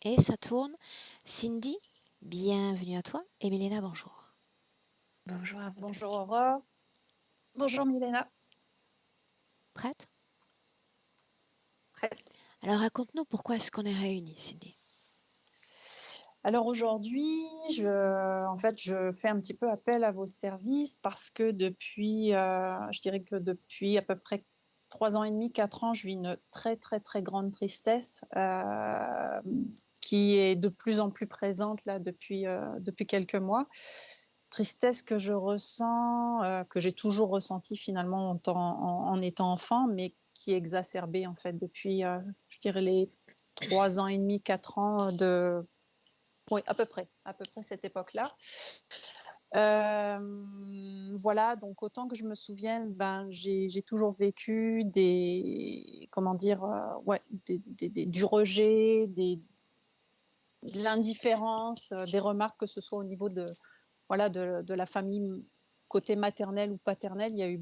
et ça tourne. Cindy, bienvenue à toi. Et Milena, bonjour. Bonjour, bonjour Aurore. Bonjour Milena. Prête? Prête. Alors raconte-nous pourquoi est-ce qu'on est réunis, Cindy. Alors aujourd'hui, je fais un petit peu appel à vos services parce que je dirais que depuis à peu près 3 ans et demi, 4 ans, je vis une très très très grande tristesse qui est de plus en plus présente là depuis quelques mois. Tristesse que je ressens, que j'ai toujours ressenti finalement en étant enfant, mais qui est exacerbée en fait depuis, je dirais les 3 ans et demi, 4 ans oui, à peu près cette époque-là. Voilà, donc autant que je me souvienne, ben, j'ai toujours vécu ouais, du rejet, de l'indifférence, des remarques, que ce soit au niveau voilà, de la famille côté maternel ou paternel. Il y a eu euh,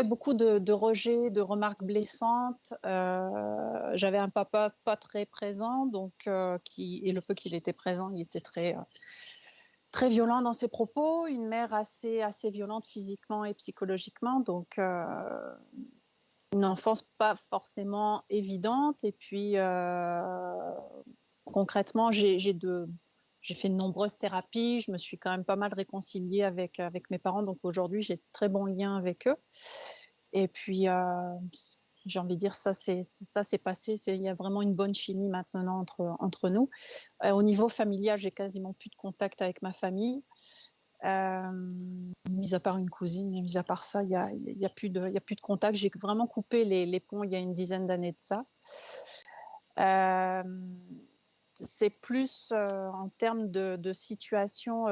beaucoup de rejets, de remarques blessantes. J'avais un papa pas très présent, donc et le peu qu'il était présent, il était très violent dans ses propos. Une mère assez violente physiquement et psychologiquement, donc une enfance pas forcément évidente. Et puis concrètement, j'ai fait de nombreuses thérapies. Je me suis quand même pas mal réconciliée avec mes parents, donc aujourd'hui j'ai de très bons liens avec eux. Et puis, j'ai envie de dire, ça c'est passé. Il y a vraiment une bonne chimie maintenant entre nous. Au niveau familial, j'ai quasiment plus de contact avec ma famille, mis à part une cousine. Et mis à part ça, il y a plus de contact. J'ai vraiment coupé les ponts il y a une dizaine d'années de ça. C'est plus en termes de situation.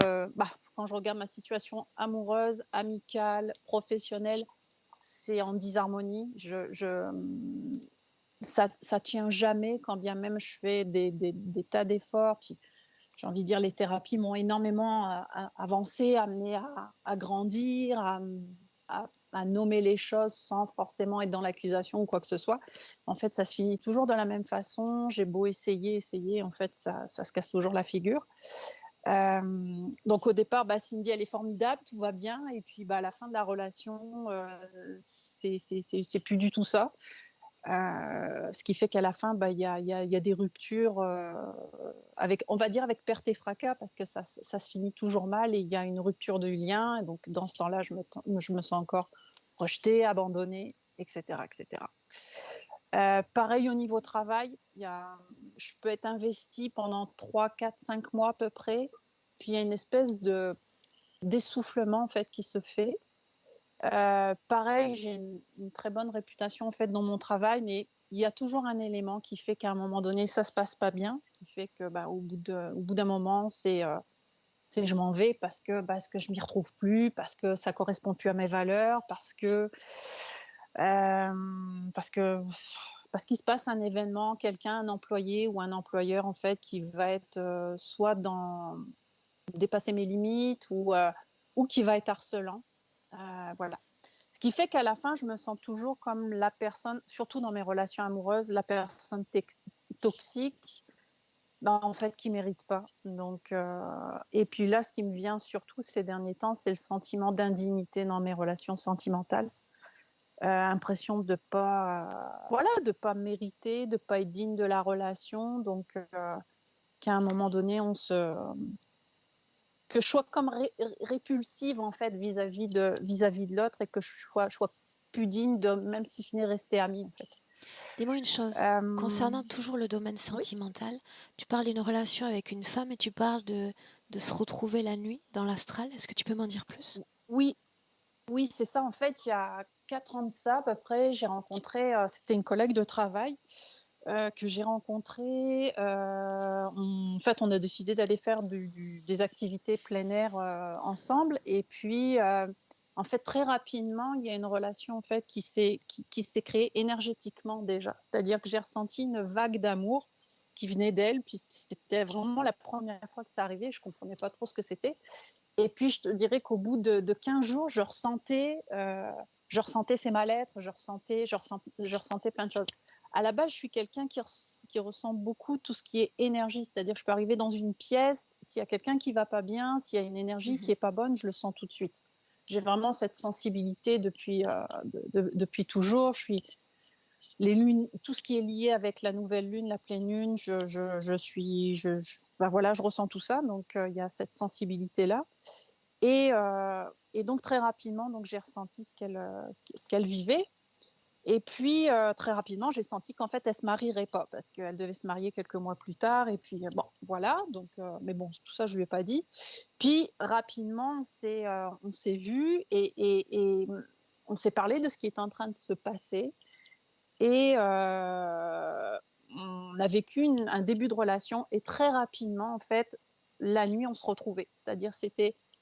Quand je regarde ma situation amoureuse, amicale, professionnelle, c'est en disharmonie. Ça tient jamais, quand bien même je fais des tas d'efforts. Puis, j'ai envie de dire, les thérapies m'ont énormément avancé, amené à grandir, à nommer les choses sans forcément être dans l'accusation ou quoi que ce soit. En fait, ça se finit toujours de la même façon. J'ai beau essayer, en fait, ça se casse toujours la figure. Donc au départ, Cindy, elle est formidable, tout va bien, et puis à la fin de la relation, c'est plus du tout ça. Ce qui fait qu'à la fin, il y a des ruptures avec, on va dire, avec perte et fracas, parce que ça se finit toujours mal et il y a une rupture du lien. Et donc dans ce temps-là, je me sens encore rejetée, abandonnée, etc., etc. Pareil au niveau travail, je peux être investie pendant 3, 4, 5 mois à peu près, puis il y a une espèce d'essoufflement en fait qui se fait. Pareil, j'ai une très bonne réputation en fait dans mon travail, mais il y a toujours un élément qui fait qu'à un moment donné, ça se passe pas bien, ce qui fait que au bout d'un moment, c'est je m'en vais parce que je m'y retrouve plus, parce que ça correspond plus à mes valeurs, euh, parce que parce qu'il se passe un événement, quelqu'un, un employé ou un employeur en fait qui va être soit dans dépasser mes limites ou qui va être harcelant. Voilà. Ce qui fait qu'à la fin, je me sens toujours comme la personne, surtout dans mes relations amoureuses, la personne toxique, en fait, qui mérite pas. Donc, et puis là, ce qui me vient surtout ces derniers temps, c'est le sentiment d'indignité dans mes relations sentimentales. Impression de pas mériter, de pas être digne de la relation. Donc, qu'à un moment donné, que je sois comme répulsive en fait vis-à-vis de l'autre, et que je sois plus digne de, même si je n'ai resté amie en fait. Dis-moi une chose. Concernant toujours le domaine Oui, sentimental, tu parles d'une relation avec une femme et tu parles de se retrouver la nuit dans l'astral. Est-ce que tu peux m'en dire plus? oui, oui, c'est ça. En fait, il y a 4 ans de ça à peu près, j'ai rencontré, c'était une collègue de travail que j'ai rencontrée. En fait, on a décidé d'aller faire des activités plein air ensemble. Et puis, en fait, très rapidement, il y a une relation en fait qui s'est créée énergétiquement déjà. C'est-à-dire que j'ai ressenti une vague d'amour qui venait d'elle. Puis c'était vraiment la première fois que ça arrivait. Je comprenais pas trop ce que c'était. Et puis, je te dirais qu'au bout de 15 jours, je ressentais ses mal-être, je ressentais plein de choses. À la base, je suis quelqu'un qui ressent beaucoup tout ce qui est énergie. C'est-à-dire que je peux arriver dans une pièce, s'il y a quelqu'un qui va pas bien, s'il y a une énergie qui est pas bonne, je le sens tout de suite. J'ai vraiment cette sensibilité depuis toujours. Les lunes, tout ce qui est lié avec la nouvelle lune, la pleine lune, voilà, je ressens tout ça. Donc, il y a cette sensibilité-là. Et donc, très rapidement, donc, j'ai ressenti ce qu'elle vivait. Et puis, très rapidement, j'ai senti qu'en fait, elle se marierait pas parce qu'elle devait se marier quelques mois plus tard. Et puis, bon, voilà. Donc, mais bon, tout ça, je lui ai pas dit. Puis, rapidement, on s'est vus et on s'est parlé de ce qui était en train de se passer. Et on a vécu un début de relation. Et très rapidement, en fait, la nuit, on se retrouvait. C'est-à-dire,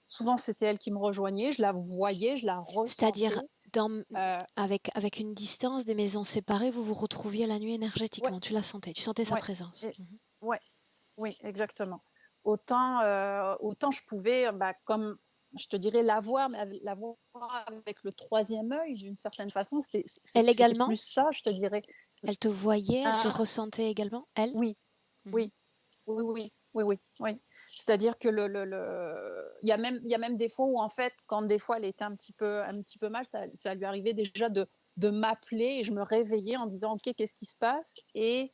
souvent, c'était elle qui me rejoignait. Je la voyais, je la C'est-à-dire, ressentais. avec une distance, des maisons séparées, vous vous retrouviez la nuit Ouais, énergétiquement. Tu la sentais, tu sentais sa ouais, présence. et- ouais, oui, exactement. Autant je pouvais, comme je te dirais, la voir avec le troisième œil, d'une certaine façon, Elle c'était également? plus ça, je te dirais. Elle te voyait, elle te Ah, ressentait également, elle? oui, Mhm. oui, oui, oui, oui, oui, oui. C'est-à-dire que il y a même des fois où, en fait, quand des fois elle était un petit peu mal, ça lui arrivait déjà de m'appeler et je me réveillais en disant, OK, qu'est-ce qui se passe? Et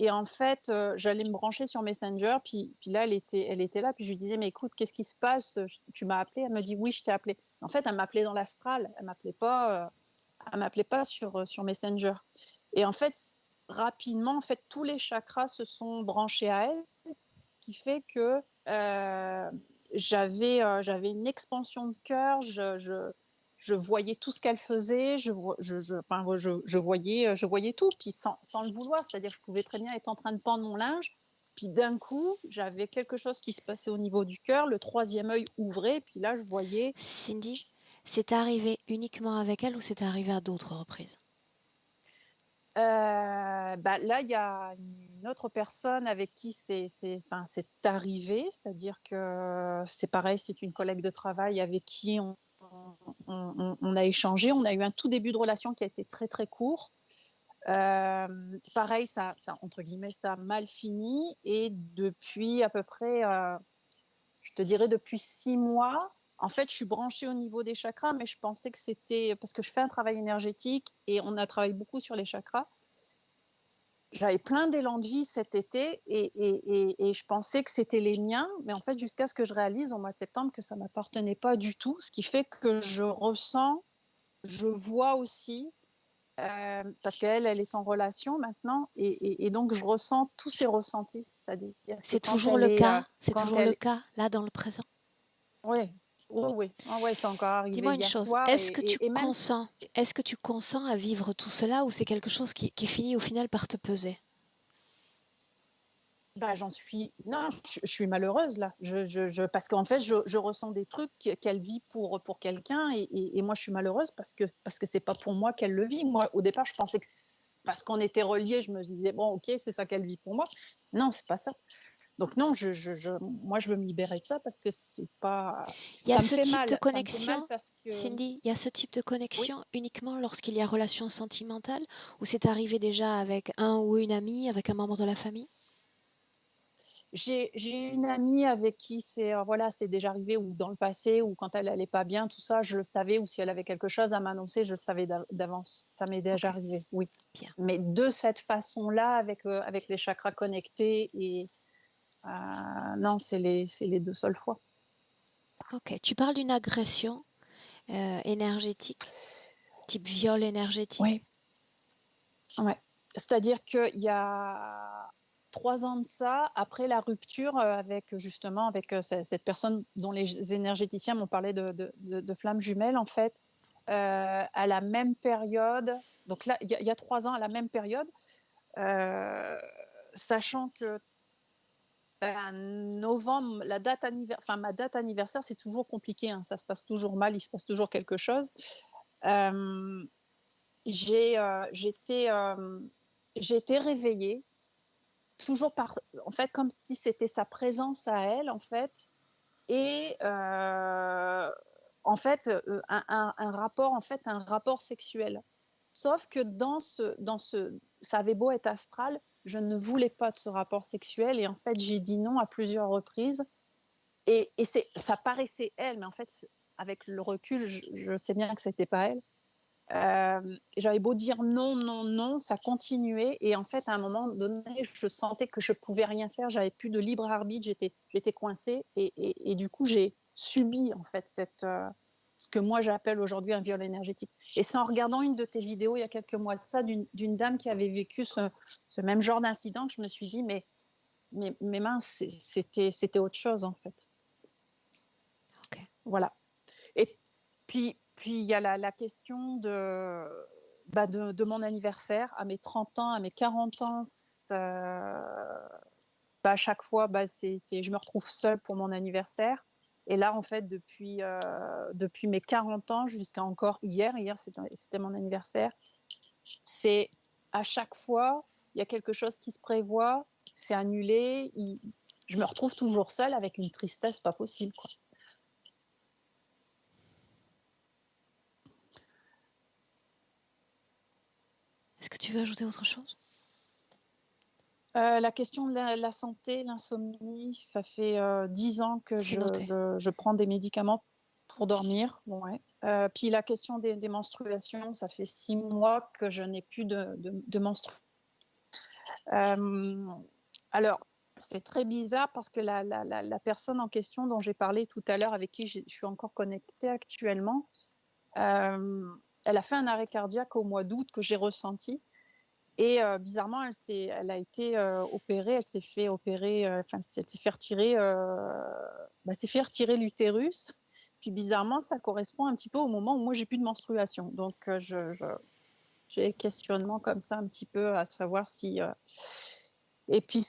en fait, j'allais me brancher sur Messenger, puis là, elle était là, puis je lui disais, mais écoute, qu'est-ce qui se passe? Tu m'as appelé? Elle me dit, oui, je t'ai appelé. En fait, elle m'appelait dans l'astral, elle m'appelait pas sur Messenger. Et en fait, rapidement, en fait, tous les chakras se sont branchés à elle, ce qui fait que j'avais une expansion de cœur. Je voyais tout ce qu'elle faisait. Je voyais tout, puis sans le vouloir. C'est-à-dire, je pouvais très bien être en train de tendre mon linge. Puis d'un coup, j'avais quelque chose qui se passait au niveau du cœur. Le troisième œil ouvrait. Puis là, je voyais. Cindy, c'est arrivé uniquement avec elle ou c'est arrivé à d'autres reprises? Là, il y a une autre personne avec qui enfin, c'est arrivé, c'est-à-dire que c'est pareil, c'est une collègue de travail avec qui on a échangé. On a eu un tout début de relation qui a été très très court. Pareil, entre guillemets, ça a mal fini. Et depuis à peu près, je te dirais depuis 6 mois, en fait, je suis branchée au niveau des chakras, mais je pensais que c'était parce que je fais un travail énergétique et on a travaillé beaucoup sur les chakras. J'avais plein d'élan de vie cet été et je pensais que c'était les miens, mais en fait, jusqu'à ce que je réalise au mois de septembre que ça ne m'appartenait pas du tout, ce qui fait que je ressens, je vois aussi, parce qu'elle, elle est en relation maintenant, et donc je ressens tous ses ressentis, c'est-à-dire que C'est toujours le cas? C'est quand toujours le elle, cas, là, dans le présent? oui, oui, oui, ah ouais, c'est encore arrivé Dis-moi une hier chose, soir, et même, est-ce que tu consens à vivre tout cela ou c'est quelque chose qui finit au final par te peser? non, je suis malheureuse là. Parce qu'en fait, je ressens des trucs qu'elle vit pour quelqu'un et moi, je suis malheureuse parce que c'est pas pour moi qu'elle le vit. Moi, au départ, je pensais que parce qu'on était reliés, je me disais, bon, ok, c'est ça qu'elle vit pour moi. Non, c'est pas ça. Donc non, moi, je veux me libérer de ça parce que c'est pas, Il y a ça me ce fait type de mal. Ça me fait mal connexion, parce que, Cindy, il y a ce type de oui, connexion uniquement lorsqu'il y a relation sentimentale ou c'est arrivé déjà avec un ou une amie, avec un membre de la famille? j'ai une amie avec qui voilà, c'est déjà arrivé ou dans le passé ou quand elle allait pas bien, tout ça, je le savais ou si elle avait quelque chose à m'annoncer, je le savais d'avance. Ça m'est déjà Ok, arrivé, oui. bien. Mais de cette façon-là, avec les chakras connectés non, c'est les deux seules fois. Ok, tu parles d'une agression énergétique, type viol énergétique. Oui, ouais. C'est-à-dire qu'il y a 3 ans de ça, après la rupture avec justement avec cette personne dont les énergéticiens m'ont parlé de flammes jumelles, en fait, à la même période, donc là, il y a 3 ans, à la même période, euh, sachant que novembre, enfin, ma date anniversaire, c'est toujours compliqué, hein, ça se passe toujours mal, il se passe toujours quelque chose. Euh, j'étais j'ai été réveillée, toujours en fait, comme si c'était sa présence à elle, en fait, et en fait, un rapport sexuel. Sauf que ça avait beau être astral, je ne voulais pas de ce rapport sexuel et en fait, j'ai dit non à plusieurs reprises. Et ça paraissait elle, mais en fait, avec le recul, je sais bien que c'était pas elle. J'avais beau dire non, non, non, ça continuait. Et en fait, à un moment donné, je sentais que je pouvais rien faire. J'avais plus de libre arbitre. J'étais coincée. Et du coup, j'ai subi en fait ce que moi j'appelle aujourd'hui un viol énergétique. Et c'est en regardant une de tes vidéos il y a quelques mois de ça, d'une dame qui avait vécu ce même genre d'incident, que je me suis dit, mais mince, c'était autre chose en fait. Ok. Voilà. Et puis il y a la question de mon anniversaire, à mes 30 ans, à mes 40 ans, à chaque fois, je me retrouve seule pour mon anniversaire. Et là, en fait, depuis mes 40 ans jusqu'à encore hier c'était mon anniversaire, c'est à chaque fois, il y a quelque chose qui se prévoit, c'est annulé, je me retrouve toujours seule avec une tristesse pas possible, quoi. Est-ce que tu veux ajouter autre chose? La question de la santé, l'insomnie, ça fait 10 ans que C'est noté. je prends des médicaments pour dormir. Ouais. Puis la question des menstruations, ça fait 6 mois que je n'ai plus de menstruations. Alors, c'est très bizarre parce que la personne en question dont j'ai parlé tout à l'heure, avec qui je suis encore connectée actuellement, elle a fait un arrêt cardiaque au mois d'août que j'ai ressenti. Et bizarrement, elle a été opérée, elle s'est fait opérer, elle s'est fait retirer, s'est fait retirer l'utérus. Puis bizarrement, ça correspond un petit peu au moment où moi j'ai plus de menstruation. Donc j'ai questionnement comme ça un petit peu à savoir si. Et puis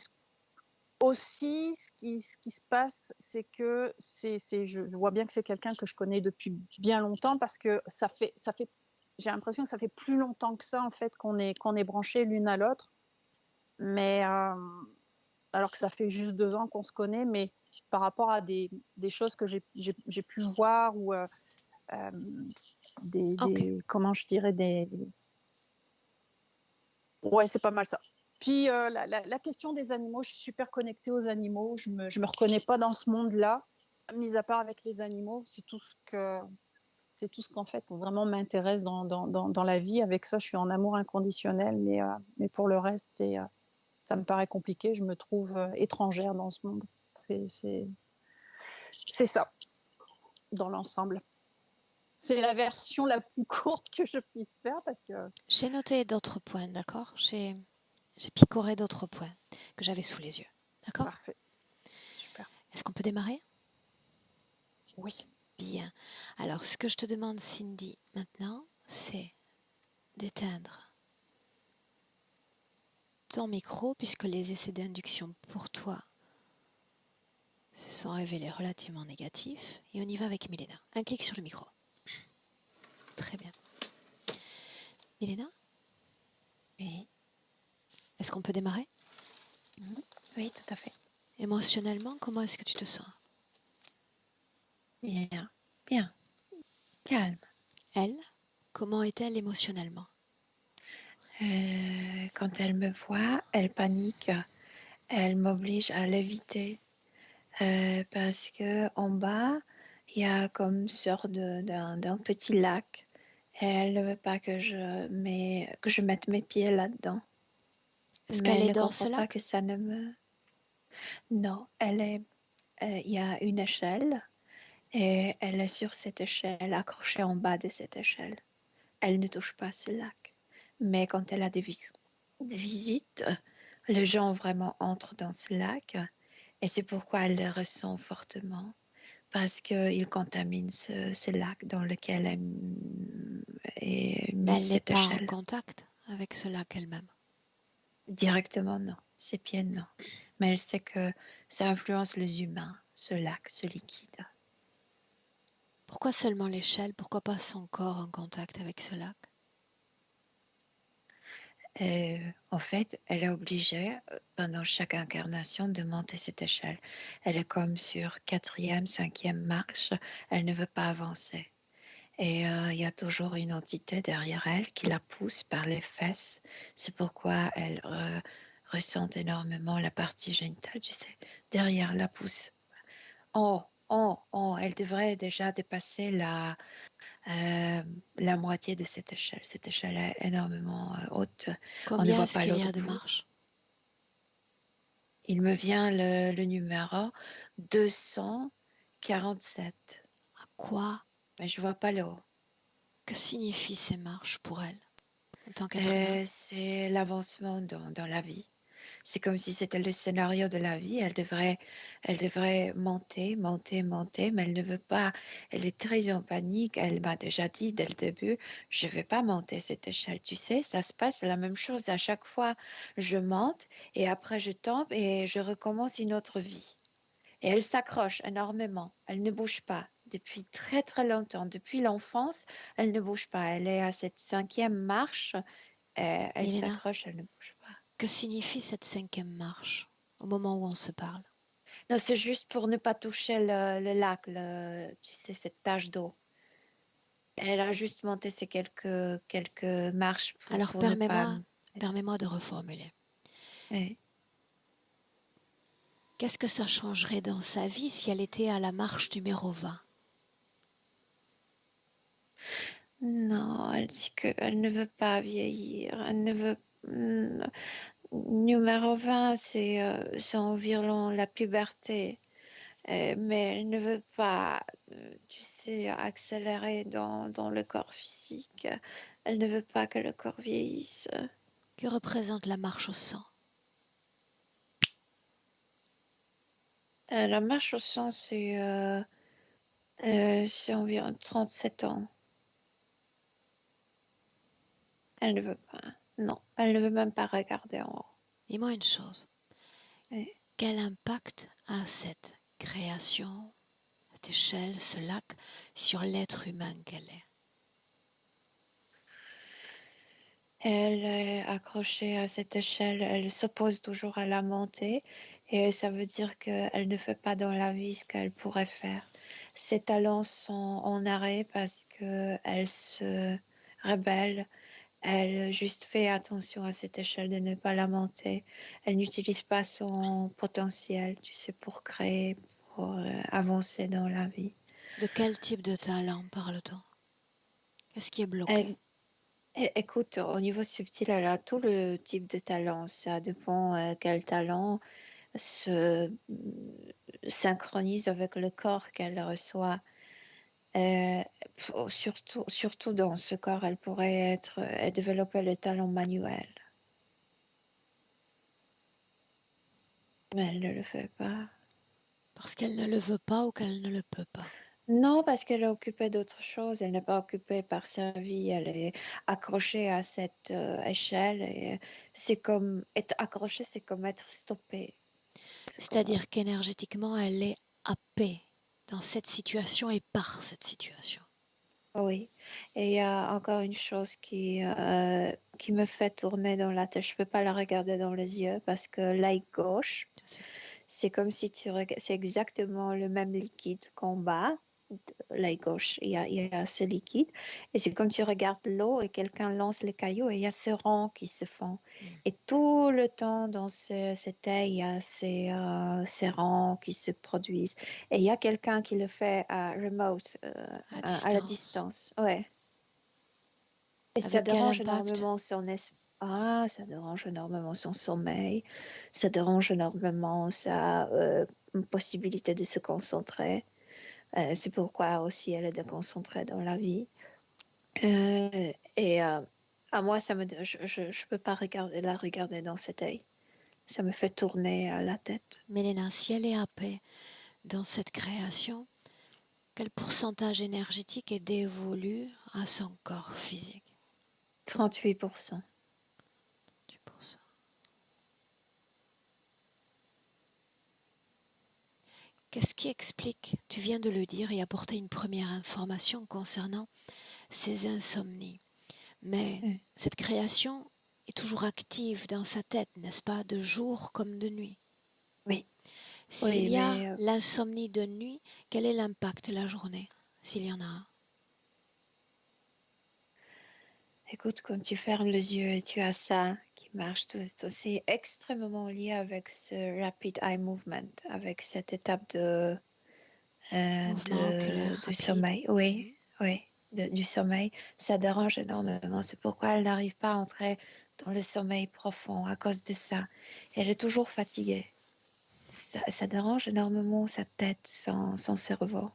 aussi, ce qui se passe, c'est que je vois bien que c'est quelqu'un que je connais depuis bien longtemps parce que j'ai l'impression que ça fait plus longtemps que ça en fait qu'on est branchés l'une à l'autre. Mais alors que ça fait juste 2 ans qu'on se connaît, mais par rapport à des choses que j'ai pu voir ou Ok. comment je dirais, ouais, c'est pas mal ça. Puis la question des animaux, je suis super connectée aux animaux, je me reconnais pas dans ce monde-là, mis à part avec les animaux, c'est tout ce qu'en fait vraiment m'intéresse dans la vie. Avec ça, je suis en amour inconditionnel, mais pour le reste, ça me paraît compliqué. Je me trouve étrangère dans ce monde. C'est ça, dans l'ensemble. C'est la version la plus courte que je puisse faire parce que... J'ai noté d'autres points, d'accord? J'ai picoré d'autres points que j'avais sous les yeux. D'accord? Parfait, super. Est-ce qu'on peut démarrer? Oui. Bien. Alors, ce que je te demande, Cindy, maintenant, c'est d'éteindre ton micro, puisque les essais d'induction pour toi se sont révélés relativement négatifs. Et on y va avec Milena. Un clic sur le micro. Très bien. Milena, Oui, est-ce qu'on peut démarrer? oui, tout à fait. Émotionnellement, comment est-ce que tu te sens? Bien, bien, calme. Elle, comment est-elle émotionnellement? Quand elle me voit, elle panique. Elle m'oblige à l'éviter parce que en bas, il y a comme une sorte d'un petit lac. Et elle ne veut pas que je mette mes pieds là-dedans. Est-ce Mais qu'elle elle est ne dans ce comprend pas lac? que ça ne me... Non, il y a une échelle et elle est sur cette échelle, accrochée en bas de cette échelle. Elle ne touche pas ce lac. Mais quand elle a des visites, les gens vraiment entrent dans ce lac et c'est pourquoi elle le ressent fortement. Parce qu'il contamine ce lac dans lequel est Mais mise elle n'est cette pas en échelle. contact avec ce lac elle-même. Directement, non. Ses pieds, non. Mais elle sait que ça influence les humains, ce lac, ce liquide. Pourquoi seulement l'échelle? Pourquoi pas son corps en contact avec ce lac? En fait, elle est obligée, pendant chaque incarnation, de monter cette échelle. Elle est comme sur 4e, 5e marche, elle ne veut pas avancer. Et il y a toujours une entité derrière elle qui la pousse par les fesses. C'est pourquoi elle ressent énormément la partie génitale, tu sais, derrière la pousse. Elle devrait déjà dépasser la moitié de cette échelle. Cette échelle est énormément haute. On ne Combien voit est-ce pas qu'il y l'autre a de bout. marches? Il me vient le numéro 247, À quoi? mais je vois pas le haut. Que signifient ces marches pour elle, en tant qu'être humain? C'est l'avancement dans la vie. C'est comme si c'était le scénario de la vie. Elle devrait monter, monter, monter, mais elle ne veut pas. Elle est très en panique. Elle m'a déjà dit dès le début, je ne vais pas monter cette échelle. Tu sais, ça se passe la même chose à chaque fois. Je monte et après je tombe et je recommence une autre vie. Et elle s'accroche énormément. Elle ne bouge pas. Depuis très très longtemps, depuis l'enfance, elle ne bouge pas. Elle est à cette 5e marche. Elle Milena, s'accroche, elle ne bouge pas. que signifie cette 5e marche au moment où on se parle? Non, c'est juste pour ne pas toucher le lac, tu sais, cette tache d'eau. Elle a juste monté ces quelques marches Alors pour ne pas. permets-moi de reformuler. Ouais. Qu'est-ce que ça changerait dans sa vie si elle était à la marche numéro 20? Non, elle dit qu'elle ne veut pas vieillir. Elle ne veut. Numéro 20, c'est environ la puberté. Mais elle ne veut pas, tu sais, accélérer dans le corps physique. Elle ne veut pas que le corps vieillisse. Que représente la marche au sang? La marche au sang, c'est environ 37 ans. Elle ne veut pas. Non, elle ne veut même pas regarder en haut. Dis-moi une chose. Ouais. Quel impact a cette création, cette échelle, ce lac, sur l'être humain qu'elle est? Elle est accrochée à cette échelle, elle s'oppose toujours à la montée et ça veut dire qu'elle ne fait pas dans la vie ce qu'elle pourrait faire. Ses talents sont en arrêt parce qu'elle se rebelle. Elle juste fait attention à cette échelle de ne pas la monter. Elle n'utilise pas son potentiel, tu sais, pour créer, pour avancer dans la vie. De quel type de talent parle-t-on? Qu'est-ce qui est bloqué? Elle- Écoute, au niveau subtil, elle a tout le type de talent. Ça dépend quel talent se synchronise avec le corps qu'elle reçoit. Euh, surtout dans ce corps, elle pourrait développer le talent manuel. Mais elle ne le fait pas. Parce qu'elle ne le veut pas ou qu'elle ne le peut pas? Non, parce qu'elle est occupée d'autre chose. Elle n'est pas occupée par sa vie. Elle est accrochée à cette échelle. Et c'est comme être accrochée, c'est comme être stoppée. C'est-à-dire qu'énergétiquement, elle est happée dans cette situation et par cette situation. Oui. Et il y a encore une chose qui me fait tourner dans la tête. Je ne peux pas la regarder dans les yeux parce que l'œil gauche, Je sais. c'est comme si c'est exactement le même liquide qu'en bas. L'œil gauche, il y a ce liquide. Et c'est comme tu regardes l'eau et quelqu'un lance les cailloux et il y a ces rangs qui se font. Et tout le temps dans cet œil, il y a ces rangs qui se produisent. Et il y a quelqu'un qui le fait remote, à la distance. Ouais. Et ça Avec quel dérange impact? énormément ça dérange énormément son sommeil. Ça dérange énormément sa possibilité de se concentrer. C'est pourquoi aussi elle est déconcentrée dans la vie. Et à moi, je peux pas la regarder dans cet œil. Ça me fait tourner la tête. Mélena, si elle est happée dans cette création, quel pourcentage énergétique est dévolu à son corps physique? 38%. 10%. Qu'est-ce qui explique, tu viens de le dire et apporter une première information concernant ces insomnies, mais Mm. cette création est toujours active dans sa tête, n'est-ce pas, de jour comme de nuit. Oui, S'il oui, y a mais l'insomnie de nuit, quel est l'impact de la journée, s'il y en a un? écoute, quand tu fermes les yeux et tu as ça qui marche, c'est extrêmement lié avec ce rapid eye movement, avec cette étape Mouvement oculaire de rapide. sommeil. Oui, oui, du sommeil. Ça dérange énormément. C'est pourquoi elle n'arrive pas à entrer dans le sommeil profond à cause de ça. Elle est toujours fatiguée. Ça dérange énormément sa tête, son cerveau.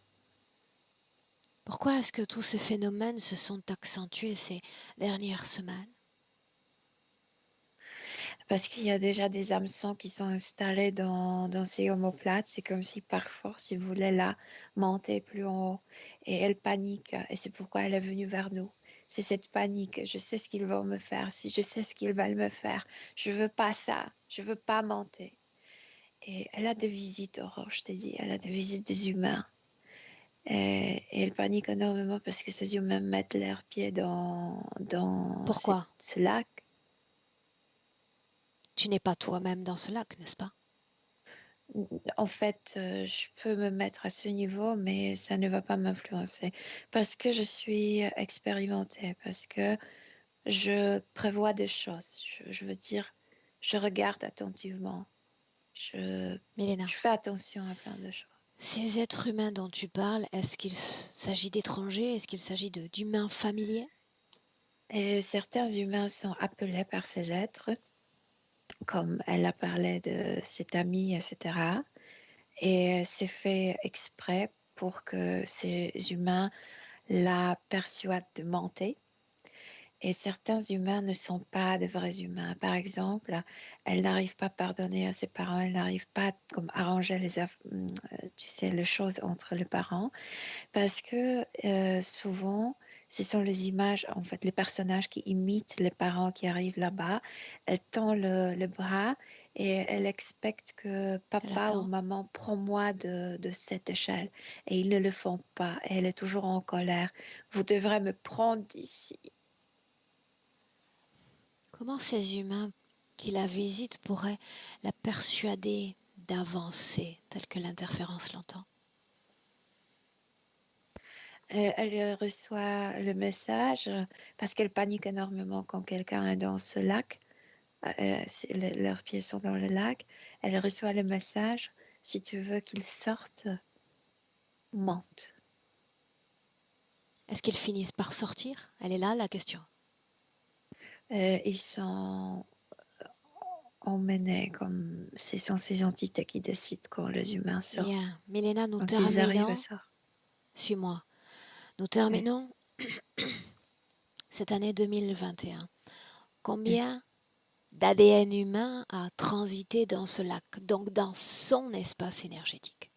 Pourquoi est-ce que tous ces phénomènes se sont accentués ces dernières semaines? Parce qu'il y a déjà des hameçons qui sont installés dans ces omoplates. C'est comme si par force, ils voulaient la monter plus en haut. Et elle panique. Et c'est pourquoi elle est venue vers nous. C'est cette panique. Je sais ce qu'ils vont me faire. Si je sais ce qu'ils veulent me faire, je veux pas ça. Je veux pas monter. Et elle a des visites, Aurore, je t'ai dit. Elle a des visites des humains. Et elle panique énormément parce que ces humains mettent leurs pieds dans Pourquoi? ce lac. Tu n'es pas toi-même dans ce lac, n'est-ce pas? En fait, je peux me mettre à ce niveau, mais ça ne va pas m'influencer parce que je suis expérimentée, parce que je prévois des choses. Je veux dire, je regarde attentivement. Je, Mélena, je fais attention à plein de choses. ces êtres humains dont tu parles, est-ce qu'il s'agit d'étrangers? Est-ce qu'il s'agit d'humains familiers? Et certains humains sont appelés par ces êtres, comme elle a parlé de cet ami, etc. Et c'est fait exprès pour que ces humains la persuadent de mentir. Et certains humains ne sont pas de vrais humains. Par exemple, elle n'arrive pas à pardonner à ses parents, elle n'arrive pas comme arranger tu sais, les choses entre les parents, parce que souvent, ce sont les images, en fait, les personnages qui imitent les parents qui arrivent là-bas. Elle tend le bras et elle expecte que Elle papa ou attend. maman prend-moi de cette échelle. Et ils ne le font pas. Et elle est toujours en colère. Vous devrez me prendre d'ici. Comment ces humains qui la visitent pourraient la persuader d'avancer, tel que l'interférence l'entend? Elle reçoit le message parce qu'elle panique énormément quand quelqu'un est dans ce lac. Leurs pieds sont dans le lac. Elle reçoit le message, si tu veux qu'ils sortent, monte. Est-ce qu'ils finissent par sortir? Elle est là, la question. Ils sont emmenés comme ce sont ces entités qui décident quand les humains sortent. Bien. Mélena, nous Quand ils arrivent à terminons. sortir. Suis-moi. Nous Oui. terminons cette année 2021. Combien d'ADN humain a transité dans ce lac, donc dans son espace énergétique?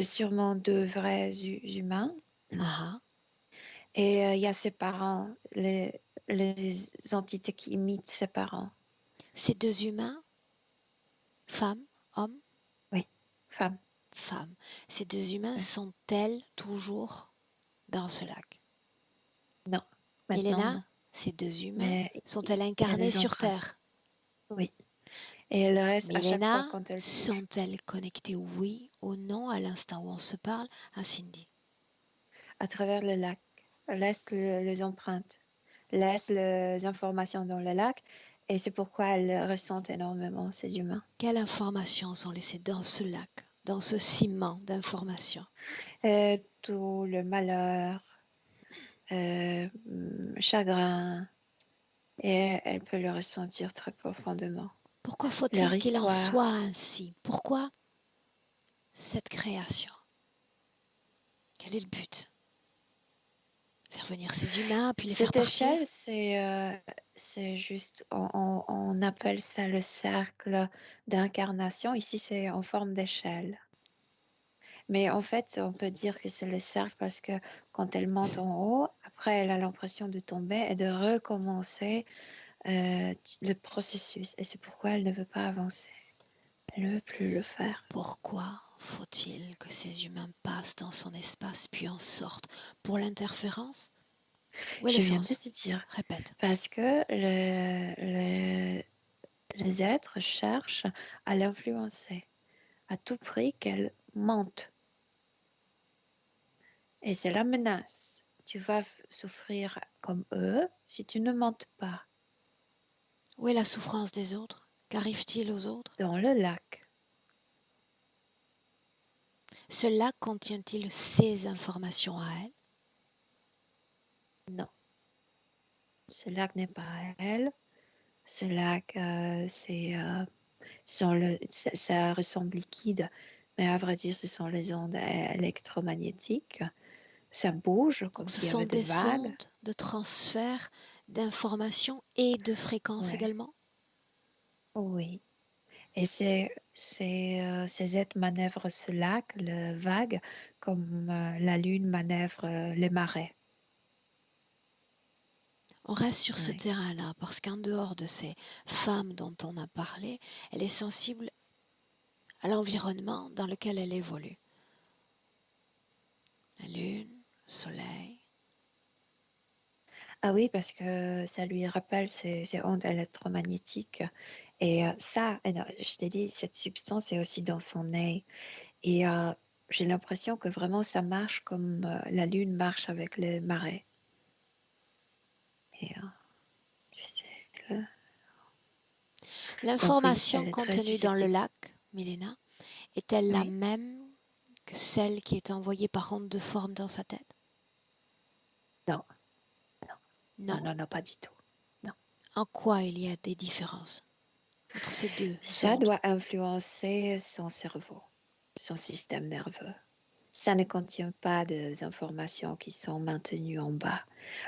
Sûrement de vrais humains. Ah, Et il y a ses parents, les entités qui imitent ses parents. ces deux humains, femmes, hommes, Oui, femmes. femmes, ces deux humains Oui. sont-elles toujours dans ce lac? Non, maintenant Mélena, non. ces deux humains Mais sont-elles il y a incarnées des sur empreintes. Terre? Oui. Et elles restent à chaque fois Mélena, quand elles bougent. sont-elles connectées, oui ou non, à l'instant où on se parle, à Cindy? À travers le lac. Laisse les empreintes. Laisse les informations dans le lac. Et c'est pourquoi elles ressentent énormément ces humains. Quelles informations sont laissées dans ce lac, dans ce ciment d'informations? Tout le malheur, chagrin. Et elle peut le ressentir très profondément. Pourquoi Leur faut-il qu'il en histoire. soit ainsi? Pourquoi cette création? Quel est le but? Faire venir ces humains, puis les faire Cette partir? échelle, c'est juste, on appelle ça le cercle d'incarnation. Ici, c'est en forme d'échelle. Mais en fait, on peut dire que c'est le cercle parce que quand elle monte en haut, après, elle a l'impression de tomber et de recommencer le processus. Et c'est pourquoi elle ne veut pas avancer. Elle ne veut plus le faire. Pourquoi faut-il que ces humains passent dans son espace puis en sortent? Pour l'interférence? Où est le Je viens de sens? te dire. Répète. Parce que les êtres cherchent à l'influencer, à tout prix qu'elle mente. Et c'est la menace. Tu vas souffrir comme eux si tu ne mentes pas. Où est la souffrance des autres? Qu'arrive-t-il aux autres? Dans le lac. Ce lac contient-il ces informations à elle? Non. Ce lac n'est pas à elle. Ce lac, ça ressemble liquide, mais à vrai dire, ce sont les ondes électromagnétiques. Ça bouge comme Donc ce s'il y sont avait des des vagues. ondes de transfert d'informations et de fréquences Ouais, également? oui. Et ces êtres manœuvrent ce lac, le vague, comme la Lune manœuvre les marais. On reste sur ce Ouais. terrain-là parce qu'en dehors de ces femmes dont on a parlé, elle est sensible à l'environnement dans lequel elle évolue. La lune, le soleil. Ah oui, parce que ça lui rappelle ces ondes électromagnétiques. Et je t'ai dit, cette substance est aussi dans son nez. Et j'ai l'impression que vraiment ça marche comme la Lune marche avec les marais. Et tu sais, le- donc oui, L'information elle est très contenue dans le susceptible. lac, Milena, est-elle la Oui, même que celle qui est envoyée par onde de forme dans sa tête? non, non, Non. non, non, pas du tout. Non. En quoi il y a des différences entre ces deux Ça ondes? doit influencer son cerveau, son système nerveux. Ça ne contient pas des informations qui sont maintenues en bas.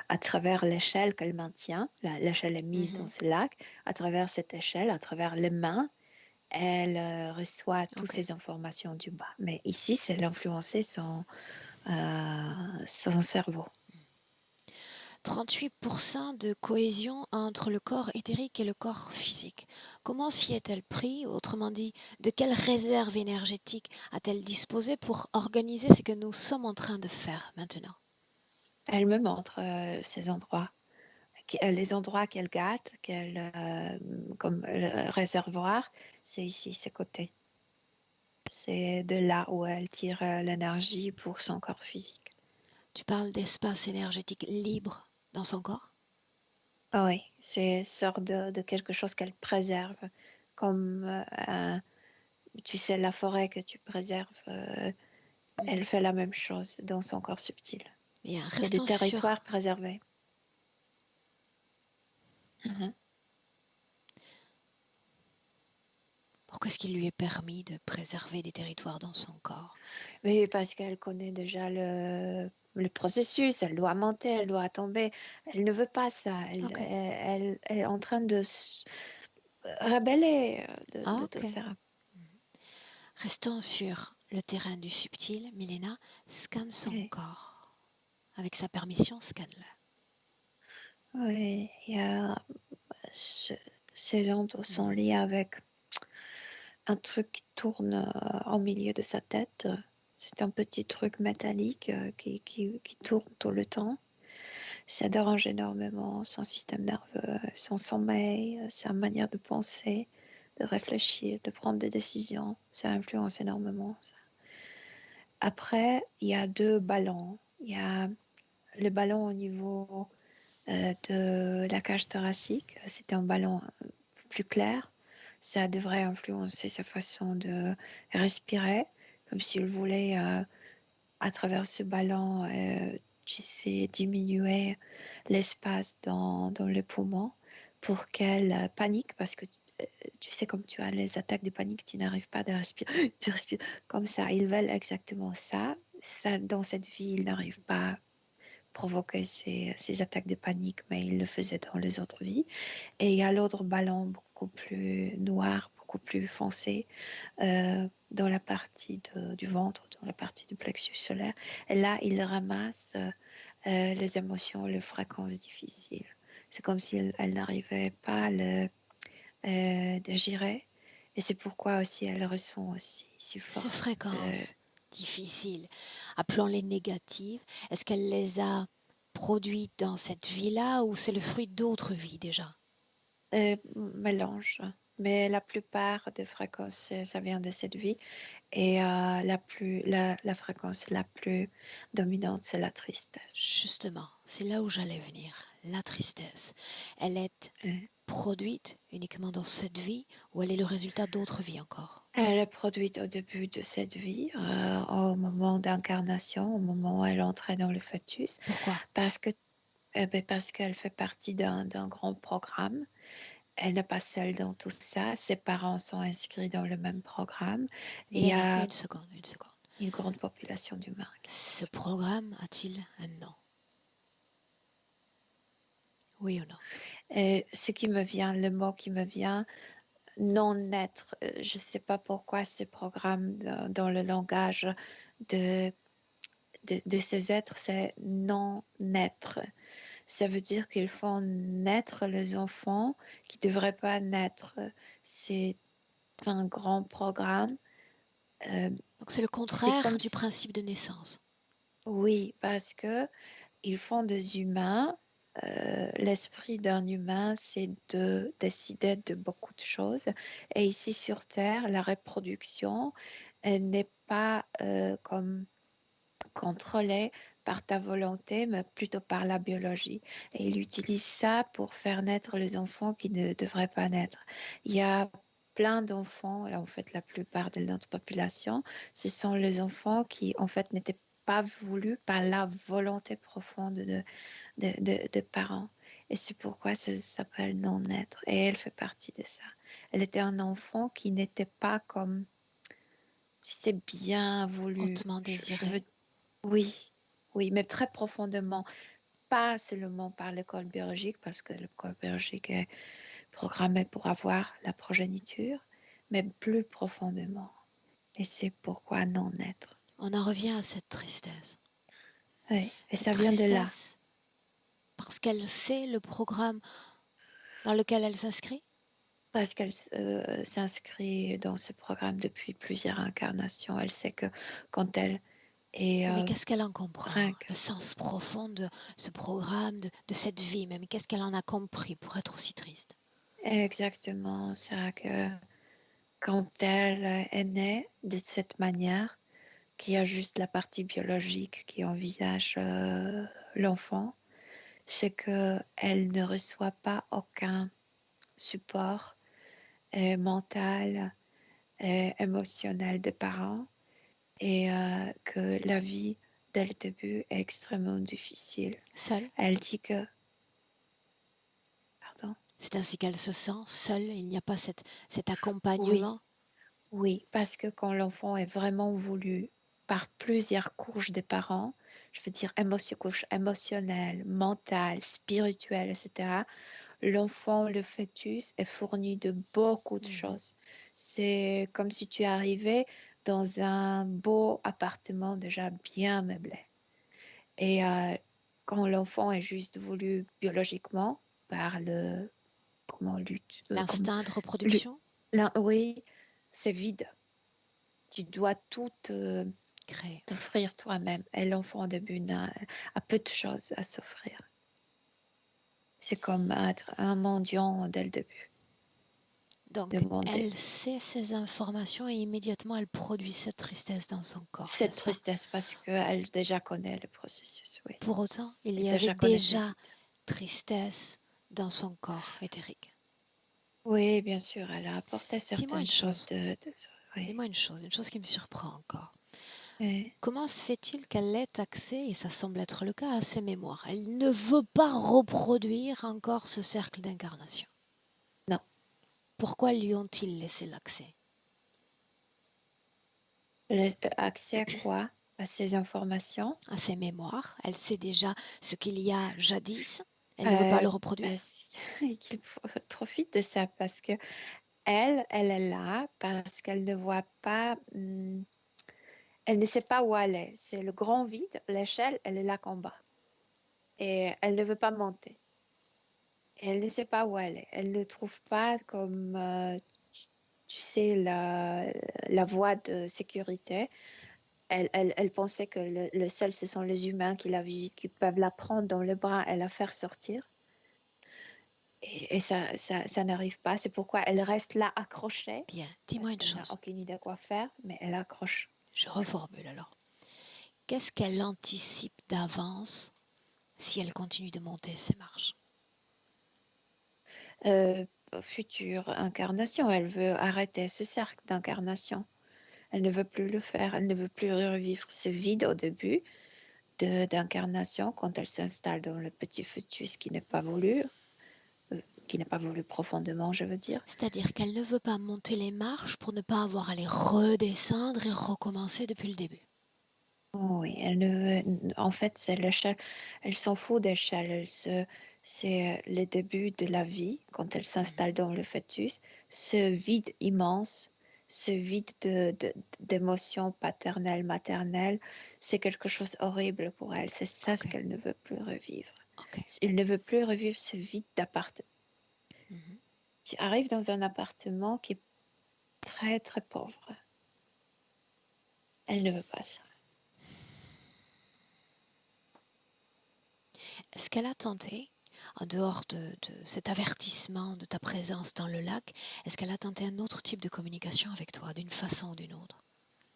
À travers l'échelle qu'elle maintient, l'échelle est mise dans Mhm. ce lac, à travers cette échelle, à travers les mains, elle reçoit toutes Ok. ces informations du bas. Mais ici, c'est l'influencer son cerveau. 38% de cohésion entre le corps éthérique et le corps physique. Comment s'y est-elle pris? Autrement dit, de quelle réserve énergétique a-t-elle disposé pour organiser ce que nous sommes en train de faire maintenant? Elle me montre ces endroits, les endroits qu'elle gâte, comme le réservoir, c'est ici, c'est côté. C'est de là où elle tire l'énergie pour son corps physique. Tu parles d'espace énergétique libre dans son corps? Ah oui, c'est une sorte de quelque chose qu'elle préserve, comme tu sais, la forêt que tu préserves, elle Mhm. fait la même chose dans son corps subtil. Bien, Il y a des restons sur... territoires préservés. Mhm. Pourquoi est-ce qu'il lui est permis de préserver des territoires dans son corps? Oui, parce qu'elle connaît déjà le processus, elle doit monter, elle doit tomber. Elle ne veut pas ça. Ok. Elle est en train de se rebeller Ah, de tout ok. ça. Restons sur le terrain du subtil. Milena, scanne son Oui, corps. Avec sa permission, scanne-le. oui, il y a ce- ces ondes sont Mhm. liées avec un truc qui tourne au milieu de sa tête. C'est un petit truc métallique qui tourne tout le temps. Ça dérange énormément son système nerveux, son sommeil, sa manière de penser, de réfléchir, de prendre des décisions. Ça influence énormément. Ça. Après, il y a deux ballons. Il y a le ballon au niveau de la cage thoracique. C'est un ballon plus clair. Ça devrait influencer sa façon de respirer, comme s'il voulait, à travers ce ballon, tu sais, diminuer l'espace dans le poumon pour qu'elle panique, parce que tu sais, comme tu as les attaques de panique, tu n'arrives pas à respirer, tu respires comme ça. Ils veulent exactement ça. Ça, dans cette vie, ils n'arrivent pas à provoquer ces attaques de panique, mais ils le faisaient dans les autres vies. Et il y a l'autre ballon beaucoup plus noir, beaucoup plus foncé, dans la partie du ventre, dans la partie du plexus solaire. Et là, il ramasse les émotions, les fréquences difficiles. C'est comme si elle n'arrivait pas à le gérer. Et c'est pourquoi aussi elle ressent aussi si Ces fort. fréquences difficiles, appelons-les négatives, est-ce qu'elle les a produite dans cette vie-là ou c'est le fruit d'autres vies déjà? Mélange. Mais la plupart des fréquences, ça vient de cette vie. Et la fréquence la plus dominante, c'est la tristesse. Justement, c'est là où j'allais venir. La tristesse, elle est Euh, produite uniquement dans cette vie ou elle est le résultat d'autres vies encore? Elle est produite au début de cette vie, au moment d'incarnation, au moment où elle entrait dans le fœtus, Pourquoi? parce qu'elle fait partie d'un grand programme. Elle n'est pas seule dans tout ça. Ses parents sont inscrits dans le même programme. Il y Milena, a une seconde, une seconde. une grande population d'humains qui sont Ce sur. programme a-t-il un nom? Oui ou non? Ce qui me vient, le mot qui me vient, non-être. Je ne sais pas pourquoi ce programme dans le langage de, de ces êtres, c'est non-être. Ça veut dire qu'ils font naître les enfants qui ne devraient pas naître. C'est un grand programme. Donc c'est le C'est contraire comme du si, principe de naissance. oui, parce que ils font des humains. L'esprit d'un humain, c'est de décider de beaucoup de choses. Et ici sur Terre, la reproduction, elle n'est pas comme contrôlée par ta volonté, mais plutôt par la biologie. Et il utilise ça pour faire naître les enfants qui ne devraient pas naître. Il y a plein d'enfants, là en fait la plupart de notre population, ce sont les enfants qui en fait n'étaient pas voulus par la volonté profonde de parents. Et c'est pourquoi ça s'appelle non-être. Et elle fait partie de ça. Elle était un enfant qui n'était pas comme, tu sais, bien voulu. Hautement Je veux, désiré. oui, oui, mais très profondément. Pas seulement par l'école biologique, parce que l'école biologique est programmée pour avoir la progéniture, mais plus profondément. Et c'est pourquoi non-être. On en revient à cette tristesse. Oui, et Cette ça vient de là. tristesse parce qu'elle sait le programme dans lequel elle s'inscrit? Parce qu'elle s'inscrit dans ce programme depuis plusieurs incarnations. Elle sait que quand elle est Oui, mais qu'est-ce qu'elle en comprend? Le réincarnée, sens profond de ce programme, de cette vie même. Qu'est-ce qu'elle en a compris pour être aussi triste? exactement ça, que quand elle est née de cette manière, qu'il y a juste la partie biologique qui envisage l'enfant, c'est qu'elle ne reçoit pas aucun support mental, émotionnel des parents et que la vie dès le début est extrêmement difficile. Seule? Elle dit que, pardon, C'est ainsi qu'elle se sent seule. Il n'y a pas cet oui, accompagnement. oui, parce que quand l'enfant est vraiment voulu par plusieurs couches des parents, je veux dire couche émotionnelle, mentale, spirituelle, etc., l'enfant, le fœtus est fourni de beaucoup de Mhm. choses. C'est comme si tu arrivais dans un beau appartement déjà bien meublé. Et quand l'enfant est juste voulu biologiquement par le comment lutte comme L'instinct de le, reproduction oui, c'est vide. Tu dois tout crée. t'offrir toi-même. Et l'enfant au début a peu de choses à s'offrir. C'est comme être un mendiant dès le début. Donc, Demander. elle sait ces informations et immédiatement elle produit cette tristesse dans son corps, Cette n'est-ce pas? tristesse parce qu'elle déjà connaît le processus, oui. Pour autant, il Elle y avait déjà connaît ce déjà vide. tristesse dans son corps éthérique. Oui, bien sûr, elle a apporté Dis-moi certaines une choses chose, oui. dis-moi une chose qui me surprend encore. Oui. Comment se fait-il qu'elle ait accès, et ça semble être le cas, à ses mémoires? Elle ne veut pas reproduire encore ce cercle d'incarnation. Non. Pourquoi lui ont-ils laissé l'accès? Accès à quoi? À ces informations? À ses mémoires? Elle sait déjà ce qu'il y a jadis. Elle ne veut pas Euh, le reproduire. qu'il profite de ça parce que elle est là parce qu'elle ne voit pas, elle ne sait pas où elle est. C'est le grand vide, l'échelle, elle est là qu'en bas. Et elle ne veut pas monter. Elle ne sait pas où elle est. Elle ne trouve pas comme, tu sais, la voie de sécurité. Elle pensait que le sel, ce sont les humains qui la visitent, qui peuvent la prendre dans le bras et la faire sortir. Et ça n'arrive pas. C'est pourquoi elle reste là accrochée. Bien, dis-moi une Elle n'a chose. aucune idée quoi faire, mais elle accroche. Je reformule alors. Qu'est-ce qu'elle anticipe d'avance si elle continue de monter ces marches? Future incarnation, elle veut arrêter ce cercle d'incarnation. Elle ne veut plus le faire. Elle ne veut plus revivre ce vide au début d'incarnation quand elle s'installe dans le petit fœtus qui n'est pas voulu profondément, je veux dire. C'est-à-dire qu'elle ne veut pas monter les marches pour ne pas avoir à les redescendre et recommencer depuis le début. Oui, elle ne veut, en fait, c'est l'échelle. Elle s'en fout d'échelle. C'est le début de la vie quand elle s'installe dans le fœtus. Ce vide immense, ce vide d'émotions paternelles, maternelles, c'est quelque chose horrible pour elle. C'est ça ce qu'elle ne veut plus revivre. Ok. Elle ne veut plus revivre ce vide d'appartement. Tu arrives dans un appartement qui est très très pauvre. Elle ne veut pas ça. Est-ce qu'elle a tenté, en dehors de cet avertissement de ta présence dans le lac, est-ce qu'elle a tenté un autre type de communication avec toi, d'une façon ou d'une autre?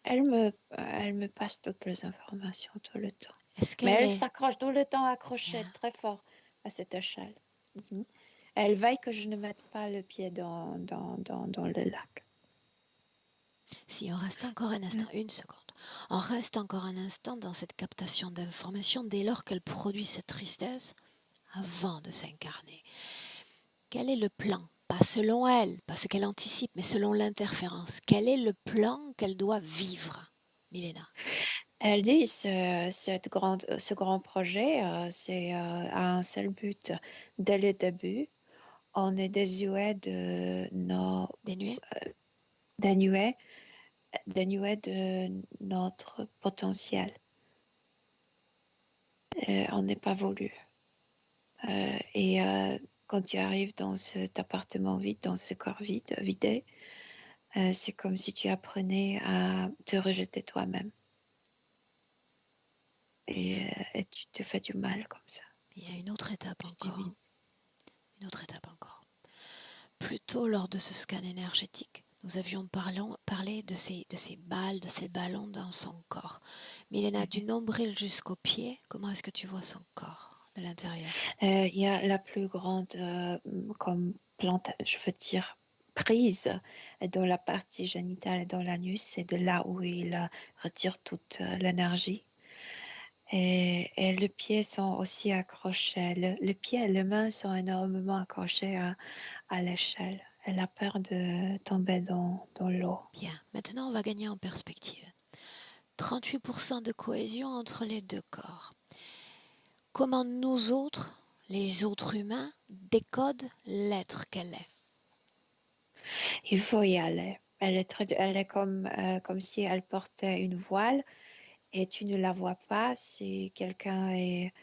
Elle me passe toutes les informations tout le temps. Est-ce Mais qu'elle elle est... s'accroche tout le temps accrochée Bien. très fort à cette échelle. Elle veille que je ne mette pas le pied dans le lac. Si on reste encore un instant, une seconde, on reste encore un instant dans cette captation d'informations dès lors qu'elle produit cette tristesse avant de s'incarner. Quel est le plan? Pas selon elle, pas ce qu'elle anticipe, mais selon l'interférence. Quel est le plan qu'elle doit vivre, Milena? Elle dit ce grand projet, c'est a un seul but. Dès le début, on est désuet de nos Dénuée? dénué de notre potentiel. On n'est pas voulu. Et quand tu arrives dans cet appartement vide, dans ce corps vidé, c'est comme si tu apprenais à te rejeter toi-même. Et tu te fais du mal comme ça. Il y a une autre étape encore. Dis-lui. Une autre étape encore. Plus tôt, lors de ce scan énergétique, nous avions parlé de ces balles, de ces ballons dans son corps. Milena, du nombril jusqu'aux pieds, comment est-ce que tu vois son corps de l'intérieur? Il y a la plus grande comme plante, je veux dire, prise dans la partie génitale et dans l'anus. C'est de là où il retire toute l'énergie. Et les pieds sont aussi accrochés. Le pied et les mains sont énormément accrochés à l'échelle. Elle a peur de tomber dans l'eau. Bien, maintenant on va gagner en perspective. 38% de cohésion entre les deux corps. Comment nous autres, les autres humains, décodent l'être qu'elle est? Il faut y aller. Elle est comme si elle portait une voile et tu ne la vois pas. Si quelqu'un est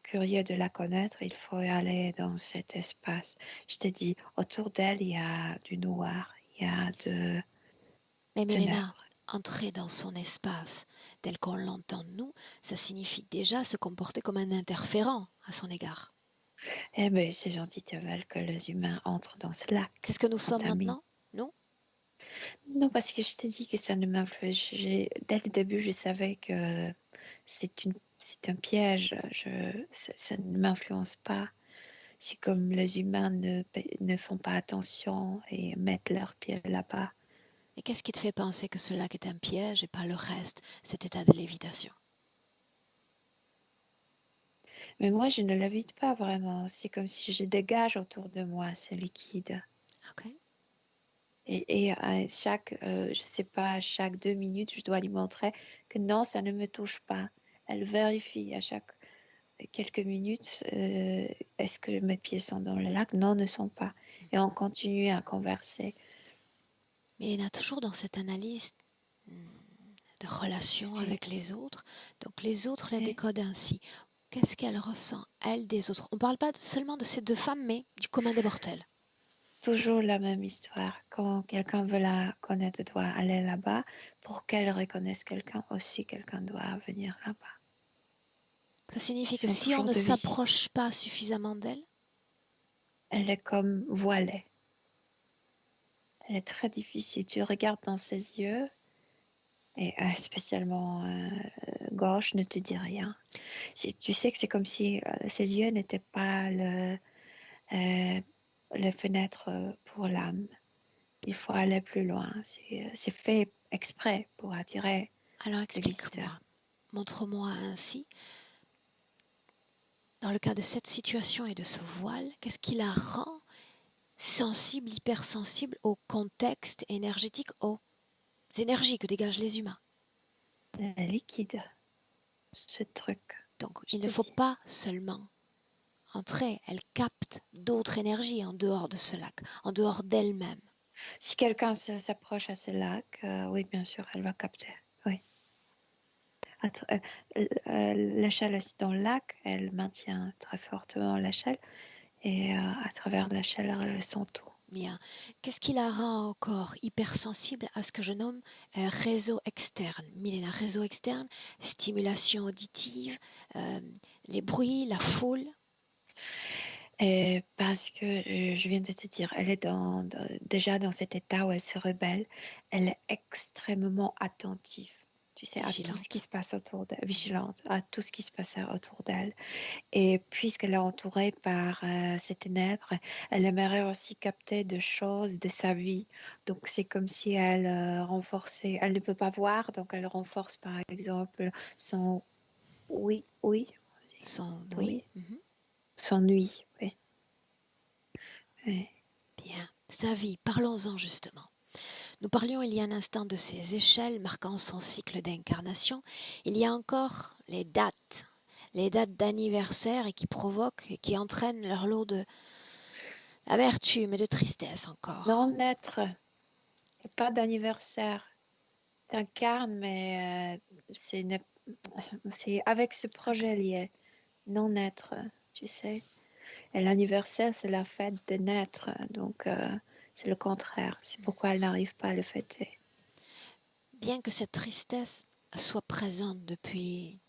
curieux de la connaître, il faut aller dans cet espace. Je te dis, autour d'elle, il y a du noir, il y a de Mais Milena, ténèbres. entrer dans son espace, tel qu'on l'entend nous, ça signifie déjà se comporter comme un interférent à son égard. Eh bien, ces entités veulent que les humains entrent dans ce lac. C'est ce que nous sommes Amis. maintenant, non? Non, parce que je t'ai dit que ça ne m'influence. Dès le début, je savais que c'est un piège. Ça ne m'influence pas. C'est comme les humains ne font pas attention et mettent leurs pieds là-bas. Et qu'est-ce qui te fait penser que ce lac est un piège et pas le reste, cet état de lévitation? Mais moi, je ne l'évite pas vraiment. C'est comme si je dégage autour de moi ce liquide. Ok. Et à je sais pas, chaque 2 minutes, je dois lui montrer que non, ça ne me touche pas. Elle vérifie à chaque quelques minutes, est-ce que mes pieds sont dans le lac? Non, ne sont pas. Et on continue à converser. Mais il y en a toujours dans cette analyse de relation avec les autres. Donc les autres la décodent ainsi. Qu'est-ce qu'elle ressent, elle, des autres? On ne parle pas seulement de ces deux femmes, mais du commun des mortels. toujours la même histoire. Quand quelqu'un veut la connaître, doit aller là-bas. Pour qu'elle reconnaisse quelqu'un aussi, quelqu'un doit venir là-bas. Ça signifie Ils que sont si on toujours ne de visite. s'approche pas suffisamment d'elle, Elle est comme voilée. Elle est très difficile. Tu regardes dans ses yeux, et spécialement gauche ne te dit rien. Tu sais que c'est comme si ses yeux n'étaient pas le fenêtre pour l'âme. Il faut aller plus loin. C'est fait exprès pour attirer alors les explique-moi, visiteurs. montre-moi ainsi, dans le cas de cette situation et de ce voile, qu'est-ce qui la rend sensible, hypersensible au contexte énergétique, aux énergies que dégagent les humains. Liquide, ce truc. Donc Je il ne te faut dis. pas seulement entrer, elle capte d'autres énergies en dehors de ce lac, en dehors d'elle-même. Si quelqu'un s'approche à ce lac, oui, bien sûr, elle va capter. Oui. L'échelle aussi dans le lac, elle maintient très fortement l'échelle et à travers l'échelle, elle sent tout. Bien. Qu'est-ce qui la rend encore hypersensible à ce que je nomme réseau externe? Milena, réseau externe, stimulation auditive, les bruits, la foule. Et parce que je viens de te dire, elle est déjà dans cet état où elle se rebelle, elle est extrêmement attentive. Tu sais, à tout ce qui Vigilante. se passe autour d'elle, vigilante, à tout ce qui se passe autour d'elle. Et puisqu'elle est entourée par ces ténèbres, elle aimerait aussi capter des choses de sa vie. Donc c'est comme si elle renforçait, elle ne peut pas voir, donc elle renforce par exemple son oui, oui, Son oui. oui, son nuit, oui. Oui. Bien. Sa vie, parlons-en justement. Nous parlions il y a un instant de ces échelles marquant son cycle d'incarnation. Il y a encore les dates d'anniversaire et qui provoquent et qui entraînent leur lot d'amertume et de tristesse encore. Non-être, pas d'anniversaire. T'incarnes, mais c'est avec ce projet lié. Non-être, tu sais. Et l'anniversaire, c'est la fête de naître, donc c'est le contraire. C'est pourquoi elle n'arrive pas à le fêter. Bien que cette tristesse soit présente depuis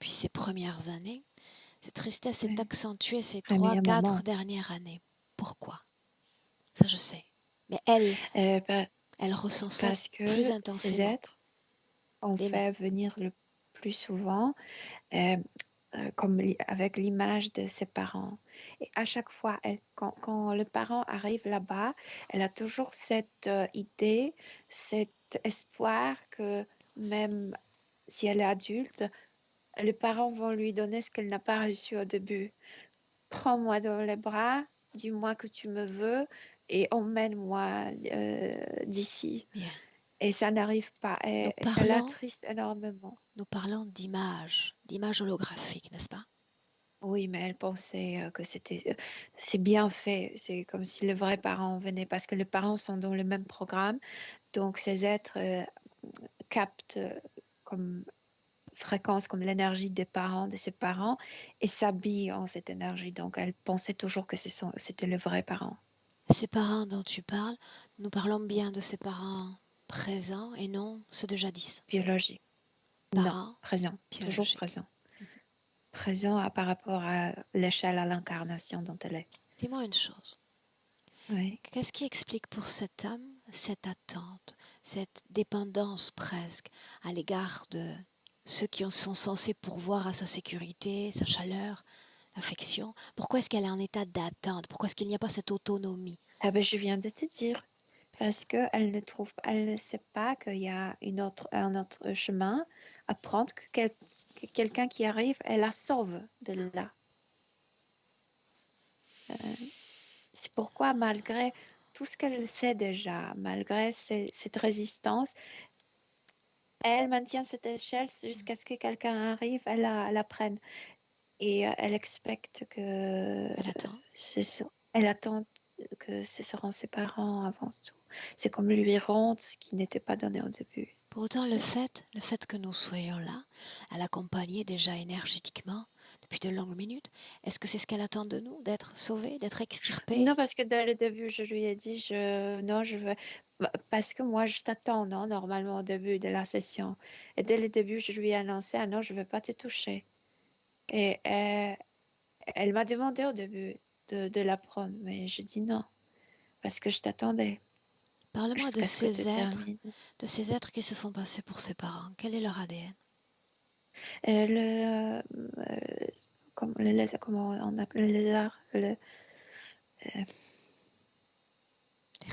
ces premières années, cette tristesse est Oui. accentuée ces Premier 3-4 moment. dernières années. Pourquoi? Ça je sais. Mais elle ressent ça Parce que plus ces intensément. êtres ont Les- fait venir le plus souvent comme avec l'image de ses parents. Et à chaque fois, quand le parent arrive là-bas, elle a toujours cette idée, cet espoir que même si elle est adulte, les parents vont lui donner ce qu'elle n'a pas reçu au début. Prends-moi dans les bras, dis-moi que tu me veux et emmène-moi d'ici. Bien. Et ça n'arrive pas. Et ça l'attriste énormément. Nous parlons d'images holographiques, n'est-ce pas? Oui, mais elle pensait que c'est bien fait. C'est comme si le vrai parent venait parce que les parents sont dans le même programme. Donc, ces êtres captent comme fréquence, comme l'énergie des parents, de ses parents, et s'habillent en cette énergie. Donc, elle pensait toujours que c'était le vrai parent. Ces parents dont tu parles, nous parlons bien de ces parents présents et non ceux de jadis. Biologique. Non, Parents présent. Toujours biologiques. présent. Présent par rapport à l'échelle, à l'incarnation dont elle est. Dis-moi une chose. Oui. Qu'est-ce qui explique pour cette âme cette attente, cette dépendance presque à l'égard de ceux qui sont censés pourvoir à sa sécurité, sa chaleur, affection? Pourquoi est-ce qu'elle est en état d'attente? Pourquoi est-ce qu'il n'y a pas cette autonomie? Ah ben, je viens de te dire. Parce qu'elle elle ne sait pas qu'il y a un autre chemin à prendre, que quelqu'un qui arrive, elle la sauve de là. C'est pourquoi, malgré tout ce qu'elle sait déjà, malgré cette résistance, elle maintient cette échelle jusqu'à ce que quelqu'un arrive, elle la prenne. Et elle expecte que Elle attend. elle attend que ce seront ses parents avant tout. C'est comme lui rendre ce qui n'était pas donné au début. Pour autant, le fait que nous soyons là, à l'accompagner déjà énergétiquement, depuis de longues minutes. Est-ce que c'est ce qu'elle attend de nous, d'être sauvée, d'être extirpée? Non, parce que dès le début, je lui ai dit, non, je veux, parce que moi, je t'attends, non, normalement, au début de la session. Et dès le début, je lui ai annoncé, ah non, je veux pas te toucher. Et elle m'a demandé au début de la prendre, mais je dis non, parce que je t'attendais Parle-moi jusqu'à ce que tu termines. de ces êtres qui se font passer pour ses parents. Quel est leur ADN? Le, le lézard, comment on appelle le lézard, euh, Les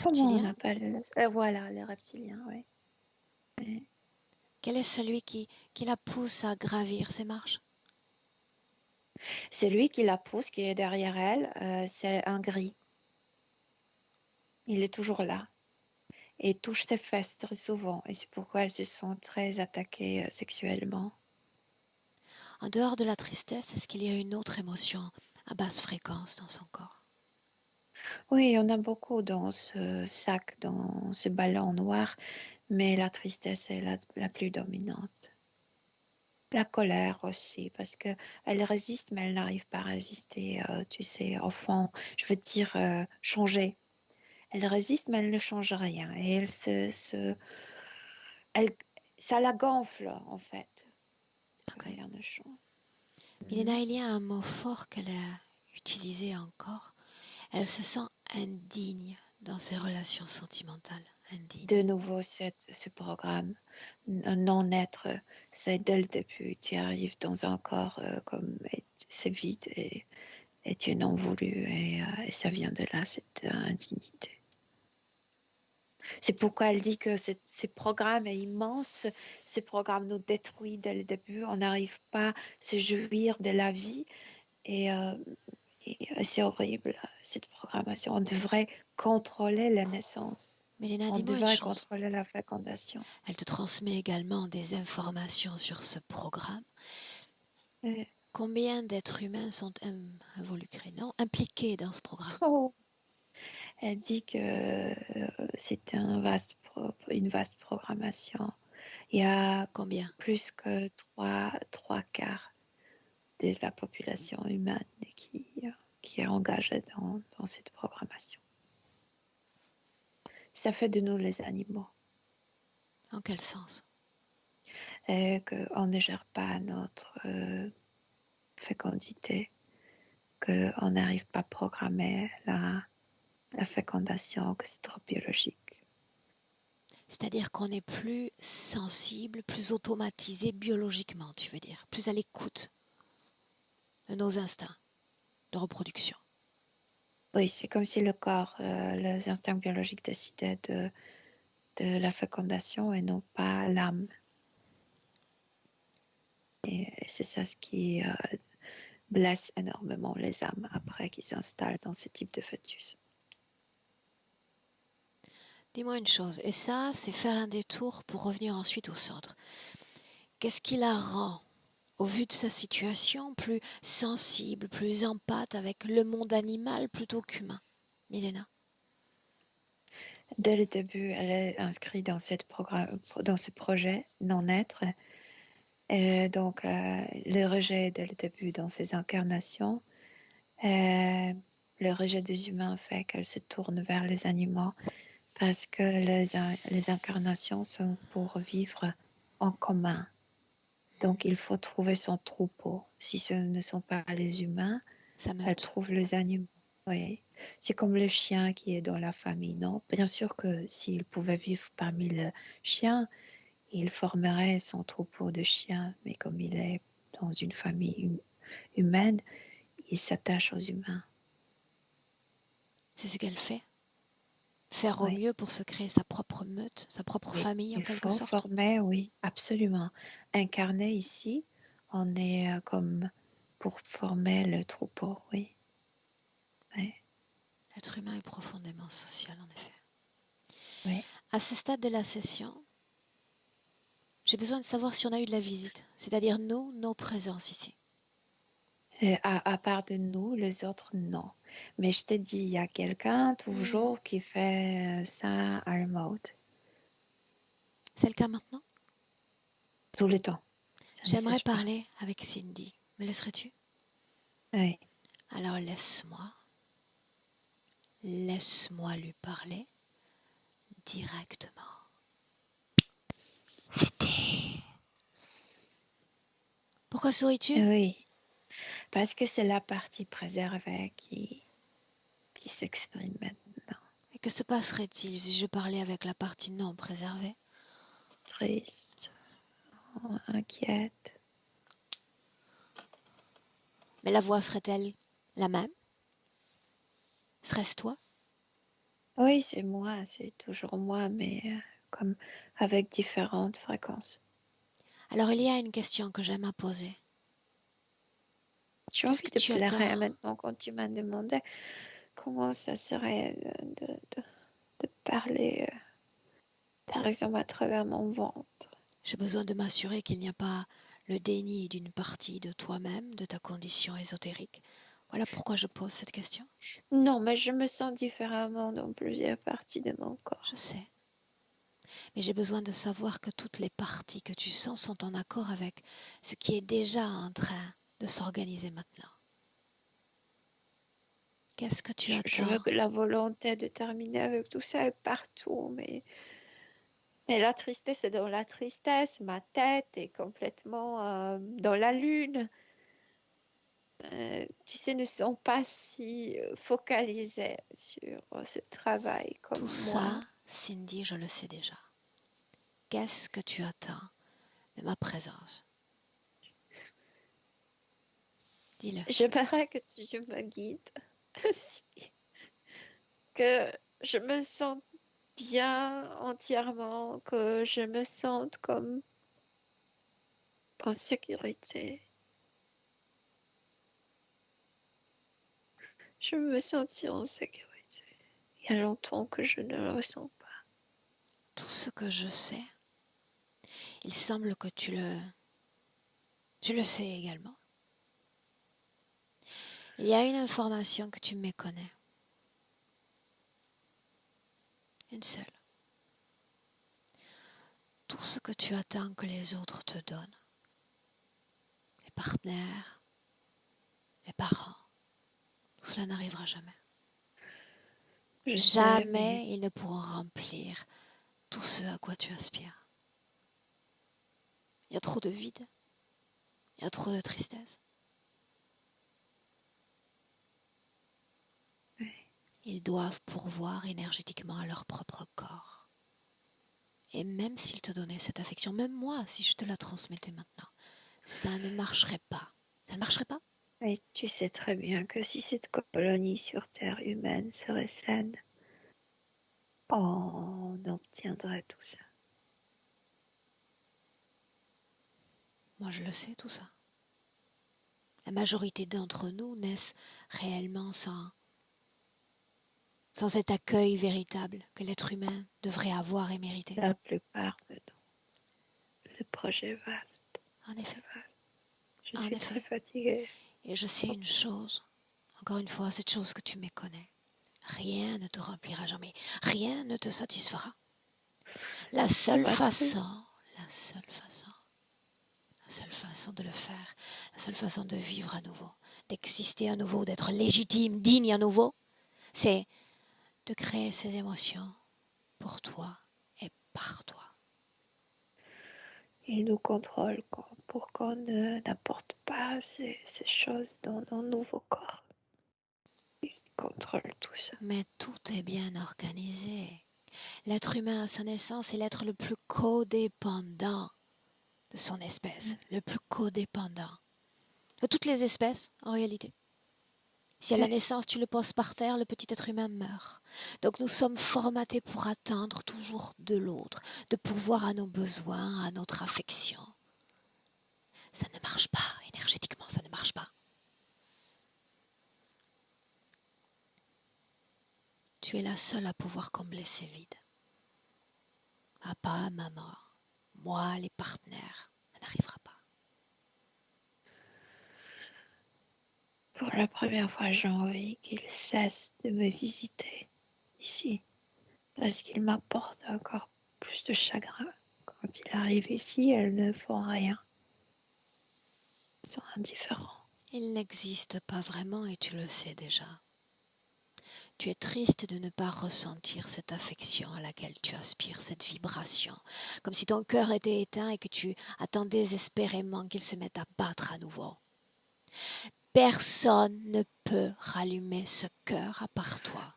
comment on reptiliens? appelle le lézard? Voilà, les reptiliens, oui. Quel est celui qui la pousse à gravir ces marches? Celui qui la pousse, qui est derrière elle, c'est un gris. Il est toujours là et touche ses fesses très souvent. Et c'est pourquoi elles se sont très attaquées sexuellement. En dehors de la tristesse, est-ce qu'il y a une autre émotion à basse fréquence dans son corps? Oui, on a beaucoup dans ce sac, dans ce ballon noir, mais la tristesse est la plus dominante. La colère aussi, parce que elle résiste, mais elle n'arrive pas à résister, tu sais, au fond. Je veux dire, changer. Elle résiste, mais elle ne change rien. Et elle, ça la gonfle, en fait, que Ok. rien ne change. Milena, il y a un mot fort qu'elle a utilisé encore. Elle se sent indigne dans ses relations sentimentales. Indigne. De nouveau, ce programme, non-être, c'est dès le début. Tu arrives dans un corps comme c'est vide et tu es non voulu et ça vient de là, cette indignité. C'est pourquoi elle dit que ce programme est immense, ce programme nous détruit dès le début, on n'arrive pas à se jouir de la vie et c'est horrible, cette programmation. On devrait contrôler la naissance. Milena, On dis-moi une devrait chose. contrôler la fécondation. Elle te transmet également des informations sur ce programme. Euh, Combien d'êtres humains sont involucrés, non, impliqués dans ce programme? Oh. Elle dit que c'est une vaste programmation. Il y a Combien? plus que trois quarts de la population humaine qui est engagée dans cette programmation. Ça fait de nous les animaux. En quel sens? Et qu'on ne gère pas notre fécondité, qu'on n'arrive pas à programmer la fécondation, que c'est trop biologique. C'est-à-dire qu'on est plus sensible, plus automatisé biologiquement, tu veux dire, plus à l'écoute de nos instincts de reproduction. Oui, c'est comme si le corps, les instincts biologiques décidaient de la fécondation et non pas l'âme. Et c'est ça ce qui blesse énormément les âmes après qu'ils s'installent dans ce type de fœtus. Dis-moi une chose, et ça, c'est faire un détour pour revenir ensuite au centre. Qu'est-ce qui la rend, au vu de sa situation, plus sensible, plus empathe avec le monde animal plutôt qu'humain, Milena? Dès le début, elle est inscrite dans ce projet non-être. Et donc, le rejet dès le début dans ses incarnations, le rejet des humains fait qu'elle se tourne vers les animaux parce que les incarnations sont pour vivre en commun. Donc, il faut trouver son troupeau. Si ce ne sont pas les humains, elle trouve les animaux. Oui. C'est comme le chien qui est dans la famille, non? Bien sûr que s'il pouvait vivre parmi les chiens, il formerait son troupeau de chiens, mais comme il est dans une famille humaine, il s'attache aux humains. C'est ce qu'elle fait? Faire au Oui. mieux pour se créer sa propre meute, sa propre famille en quelque sorte? Il faut former, oui, absolument. Incarné ici, on est comme pour former le troupeau, oui. Oui. L'être humain est profondément social, en effet. Oui. À ce stade de la session, j'ai besoin de savoir si on a eu de la visite, c'est-à-dire nous, nos présences ici. Et à part de nous, les autres, non. Mais je t'ai dit, il y a quelqu'un toujours qui fait ça à remote. C'est le cas maintenant? Tout le temps. J'aimerais parler avec Cindy. Me laisserais-tu? Oui. Alors laisse-moi lui parler directement. C'était... Pourquoi souris-tu? Oui. Parce que c'est la partie préservée qui s'exprime maintenant. Et que se passerait-il si je parlais avec la partie non préservée? Triste, inquiète. Mais la voix serait-elle la même? Serait-ce toi? Oui, c'est moi, c'est toujours moi, mais comme avec différentes fréquences. Alors il y a une question que j'aime à poser. J'ai Qu'est-ce envie que de tu pleurer attends? maintenant quand tu m'as demandé comment ça serait de parler, par exemple, à travers mon ventre. J'ai besoin de m'assurer qu'il n'y a pas le déni d'une partie de toi-même, de ta condition ésotérique. Voilà pourquoi je pose cette question. Non, mais je me sens différemment dans plusieurs parties de mon Je corps. sais. Mais j'ai besoin de savoir que toutes les parties que tu sens sont en accord avec ce qui est déjà en train de s'organiser maintenant. Qu'est-ce que tu Je veux attends? que la volonté de terminer avec tout ça est partout, mais la tristesse est dans la tristesse, ma tête est complètement dans la lune. Tu sais, ne sont pas si focalisés sur ce travail comme Tout moi. ça, Cindy, je le sais déjà. Qu'est-ce que tu attends de ma présence? Dis-le. J'aimerais que tu me guides aussi, que je me sente bien entièrement, que je me sente comme en sécurité. Je veux me sentir en sécurité. Il y a longtemps que je ne le ressens pas. Tout ce que je sais, il semble que tu le sais également. Il y a une information que tu méconnais. Une seule. Tout ce que tu attends que les autres te donnent, les partenaires, les parents, tout cela n'arrivera jamais. Je sais, mais Jamais ils ne pourront remplir tout ce à quoi tu aspires. Il y a trop de vide, il y a trop de tristesse. Ils doivent pourvoir énergétiquement à leur propre corps. Et même s'ils te donnaient cette affection, même moi, si je te la transmettais maintenant, ça ne marcherait pas. Ça ne marcherait pas. mais tu sais très bien que si cette colonie sur Terre humaine serait saine, on obtiendrait tout ça. Moi, je le sais, tout ça. La majorité d'entre nous naissent réellement sans cet accueil véritable que l'être humain devrait avoir et mériter. La plupart de nous. Le projet est vaste. En effet. Vaste. Je En suis effet. très fatiguée. Et je sais une chose, encore une fois, cette chose que tu méconnais. Rien ne te remplira jamais. Rien ne te satisfera. La seule façon de le faire, la seule façon de vivre à nouveau, d'exister à nouveau, d'être légitime, digne à nouveau, c'est de créer ces émotions pour toi et par toi. Il nous contrôle pour qu'on n'apporte pas ces choses dans nos nouveaux corps. Il contrôle tout ça. Mais tout est bien organisé. L'être humain à sa naissance est l'être le plus codépendant de son espèce, le plus codépendant de toutes les espèces en réalité. Si à la naissance tu le poses par terre, le petit être humain meurt. Donc nous sommes formatés pour attendre toujours de l'autre, de pourvoir à nos besoins, à notre affection. Ça ne marche pas, énergétiquement, ça ne marche pas. Tu es la seule à pouvoir combler ces vides. Papa, maman, moi, les partenaires, ça n'arrivera pas. Pour la première fois, j'ai envie qu'il cesse de me visiter ici. Parce qu'il m'apporte encore plus de chagrin. Quand il arrive ici, elles ne font rien. Ils sont indifférents. Il n'existe pas vraiment et tu le sais déjà. Tu es triste de ne pas ressentir cette affection à laquelle tu aspires, cette vibration, comme si ton cœur était éteint et que tu attends désespérément qu'il se mette à battre à nouveau. Personne ne peut rallumer ce cœur à part toi.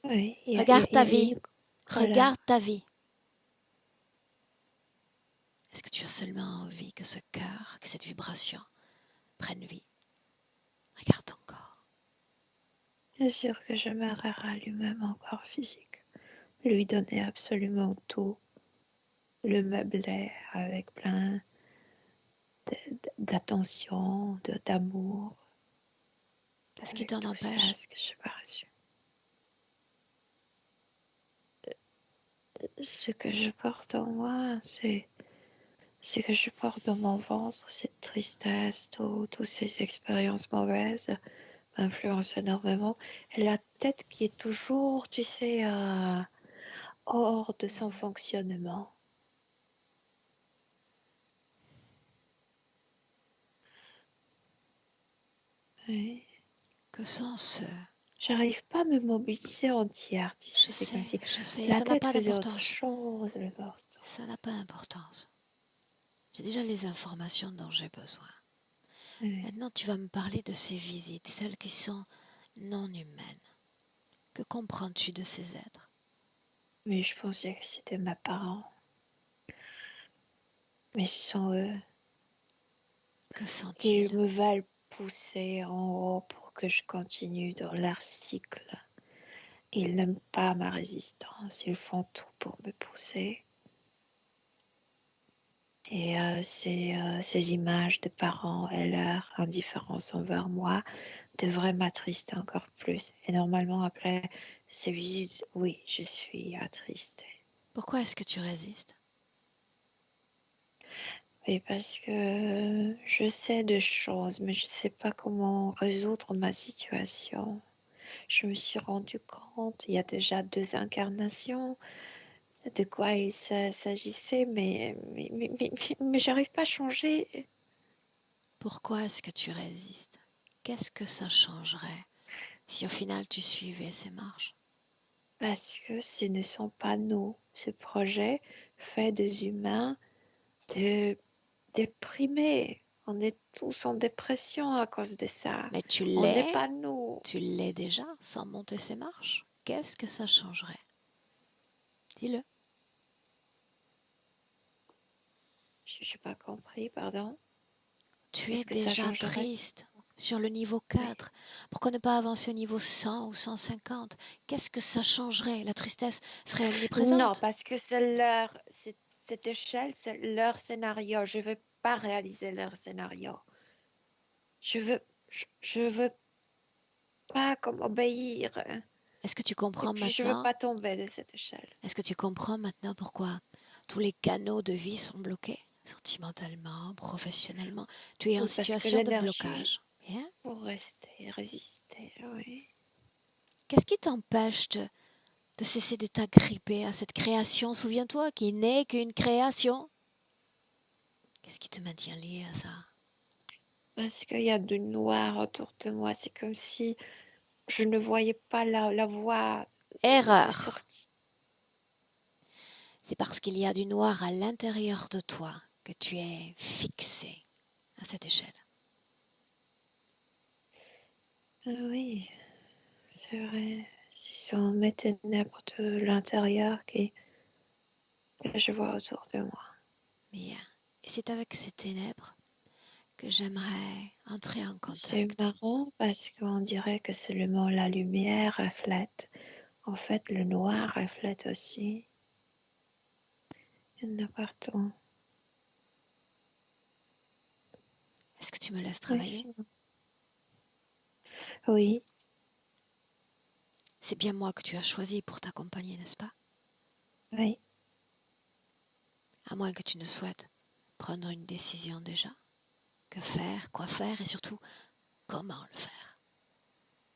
Oui, Regarde ta vie, voilà. regarde ta vie. Est-ce que tu as seulement envie que ce cœur, que cette vibration prenne vie? Regarde ton corps. Bien sûr que j'aimerais rallumer mon corps physique, lui donner absolument tout, le meubler avec plein d'attention, d'amour. Qu'est-ce qui Avec t'en tout ça, empêche? ce que je n'ai pas reçu. Ce que je porte en moi, c'est ce que je porte dans mon ventre, cette tristesse, toutes ces expériences mauvaises m'influencent énormément. Et la tête qui est toujours, tu sais, hors de son fonctionnement. Oui. Que sont ceux? J'arrive pas à me mobiliser entière, tu sais, c'est comme si Je sais, la ça n'a tête pas faisait autre d'importance. chose, le corps. Ça n'a pas d'importance. J'ai déjà les informations dont j'ai besoin. Oui. Maintenant, tu vas me parler de ces visites, celles qui sont non humaines. Que comprends-tu de ces êtres? Mais je pensais que c'était mes parents. Mais ce sont eux. Que sont-ils? Ils me veulent pousser en haut pour que je continue dans leur cycle. Ils n'aiment pas ma résistance. Ils font tout pour me pousser. Et ces images de parents et leur indifférence envers moi devraient m'attrister encore plus. Et normalement, après ces visites, oui, je suis attristée. Pourquoi est-ce que tu résistes? Et parce que je sais des choses, mais je ne sais pas comment résoudre ma situation. Je me suis rendu compte, il y a déjà 2 incarnations, de quoi il s'agissait, mais j'arrive pas à changer. Pourquoi est-ce que tu résistes? Qu'est-ce que ça changerait si au final tu suivais ces marches? Parce que ce ne sont pas nous. Ce projet fait des humains déprimés. On est tous en dépression à cause de ça. Mais On n'est pas nous. tu l'es déjà sans monter ces marches. Qu'est-ce que ça changerait? Dis-le. Je n'ai pas compris, pardon. Tu es Qu'est-ce que ça déjà changerait? triste sur le niveau Oui. 4. Pourquoi ne pas avancer au niveau 100 ou 150? Qu'est-ce que ça changerait? La tristesse serait Non, omniprésente. parce que cette échelle, c'est leur scénario. Je ne veux pas réaliser leur scénario. Je veux pas comme obéir. Est-ce que tu Et comprends puis, je veux maintenant? pas tomber de cette échelle. Est-ce que tu comprends maintenant pourquoi tous les canaux de vie sont bloqués? Sentimentalement, professionnellement. Tu es en Oui, parce que situation de l'énergie, blocage. Bien. pour rester, résister, oui. Qu'est-ce qui t'empêche de cesser de t'agripper à cette création? Souviens-toi qui n'est qu'une création. Qu'est-ce qui te maintient lié à ça? Parce qu'il y a du noir autour de moi. C'est comme si je ne voyais pas la voie de Erreur. sortie. C'est parce qu'il y a du noir à l'intérieur de toi que tu es fixé à cette échelle. Oui, c'est vrai. Ce sont mes ténèbres de l'intérieur que je vois autour de moi. Bien. Et c'est avec ces ténèbres que j'aimerais entrer en C'est contact. marrant parce qu'on dirait que seulement la lumière reflète. En fait, le noir reflète aussi. Il y en a partout. Est-ce que tu me laisses Oui, travailler? oui, C'est bien moi que tu as choisi pour t'accompagner, n'est-ce pas? oui. À moins que tu ne souhaites prendre une décision déjà. Que faire, quoi faire et surtout comment le faire.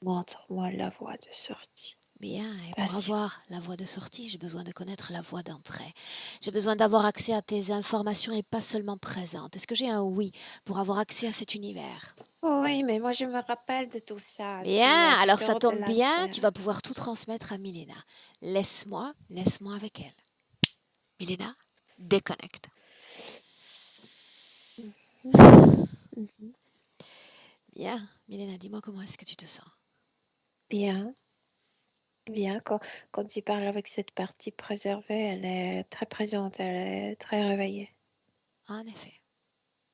Montre-moi la voie de sortie. Bien, et Bien pour sûr. avoir la voie de sortie, j'ai besoin de connaître la voie d'entrée. J'ai besoin d'avoir accès à tes informations et pas seulement présentes. Est-ce que j'ai un oui pour avoir accès à cet univers? Oui, mais moi je me rappelle de tout ça. Bien, C'est alors ça dehors de tombe la bien, tu Terre. vas pouvoir tout transmettre à Milena. Laisse-moi avec elle. Milena, déconnecte. Mhm. Bien, Milena, dis-moi comment est-ce que tu te sens? Bien, bien. Quand tu parles avec cette partie préservée, elle est très présente, elle est très réveillée. En effet.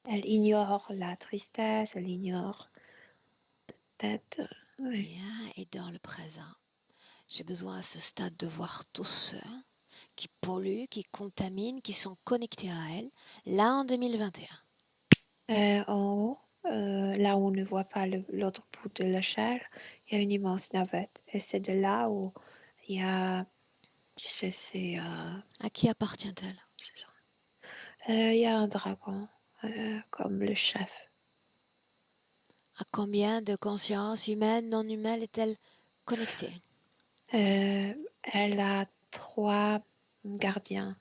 Elle ignore la tristesse, elle ignore peut-être. Oui. Bien, et dans le présent, j'ai besoin à ce stade de voir tous ceux qui polluent, qui contaminent, qui sont connectés à elle, là en 2021. En haut, là où on ne voit pas l'autre bout de l'échelle, il y a une immense navette. Et c'est de là où il y a, tu sais, À qui appartient-elle? il y a un dragon comme le chef. À combien de consciences humaines, non humaines est-elle connectée? Elle a 3 gardiens.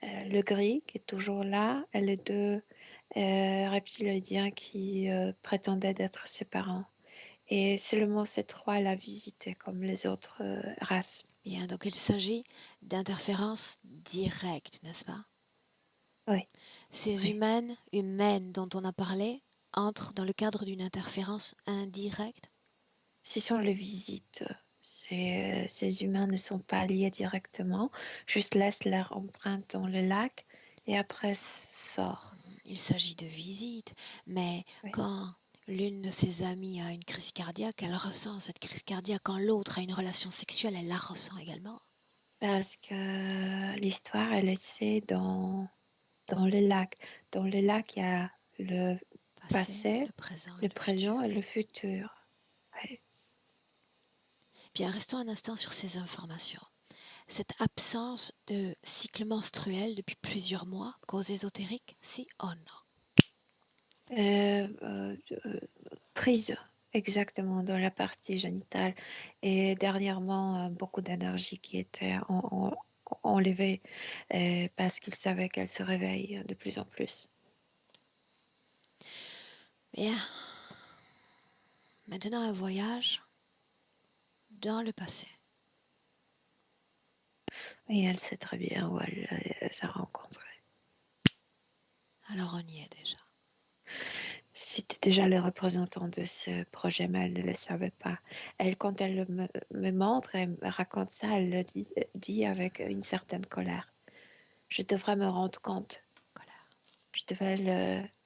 Le gris qui est toujours là et les 2 reptiliens qui prétendaient être ses parents. Et seulement ces 3 l'a visité comme les autres races. Bien, donc il s'agit d'interférences directes, n'est-ce pas? Oui, Ces oui. humaines dont on a parlé, entrent dans le cadre d'une interférence indirecte? Ce sont les visites. Ces humains ne sont pas liés directement, juste laissent leur empreinte dans le lac et après sortent. Il s'agit de visites, mais Oui. quand l'une de ses amies a une crise cardiaque, elle ressent cette crise cardiaque. Quand l'autre a une relation sexuelle, elle la ressent également. Parce que l'histoire, elle est dans le lac. Dans le lac, il y a le Passé, passé, le présent et le le futur. présent et le futur. Oui. Bien, restons un instant sur ces informations. Cette absence de cycle menstruel depuis plusieurs mois, cause ésotérique, si ou non? Euh, euh, euh, Prise exactement dans la partie génitale et dernièrement beaucoup d'énergie qui était enlevée parce qu'il savait qu'elle se réveille de plus en plus. Bien, maintenant un voyage dans le passé. Et elle sait très bien où elle s'est rencontrée. Alors on y est déjà. C'était déjà le représentant de ce projet, mais elle ne le savait pas. Elle, quand elle me montre et me raconte ça, elle le dit avec une certaine colère. Je devrais me rendre compte. Colère. Je devrais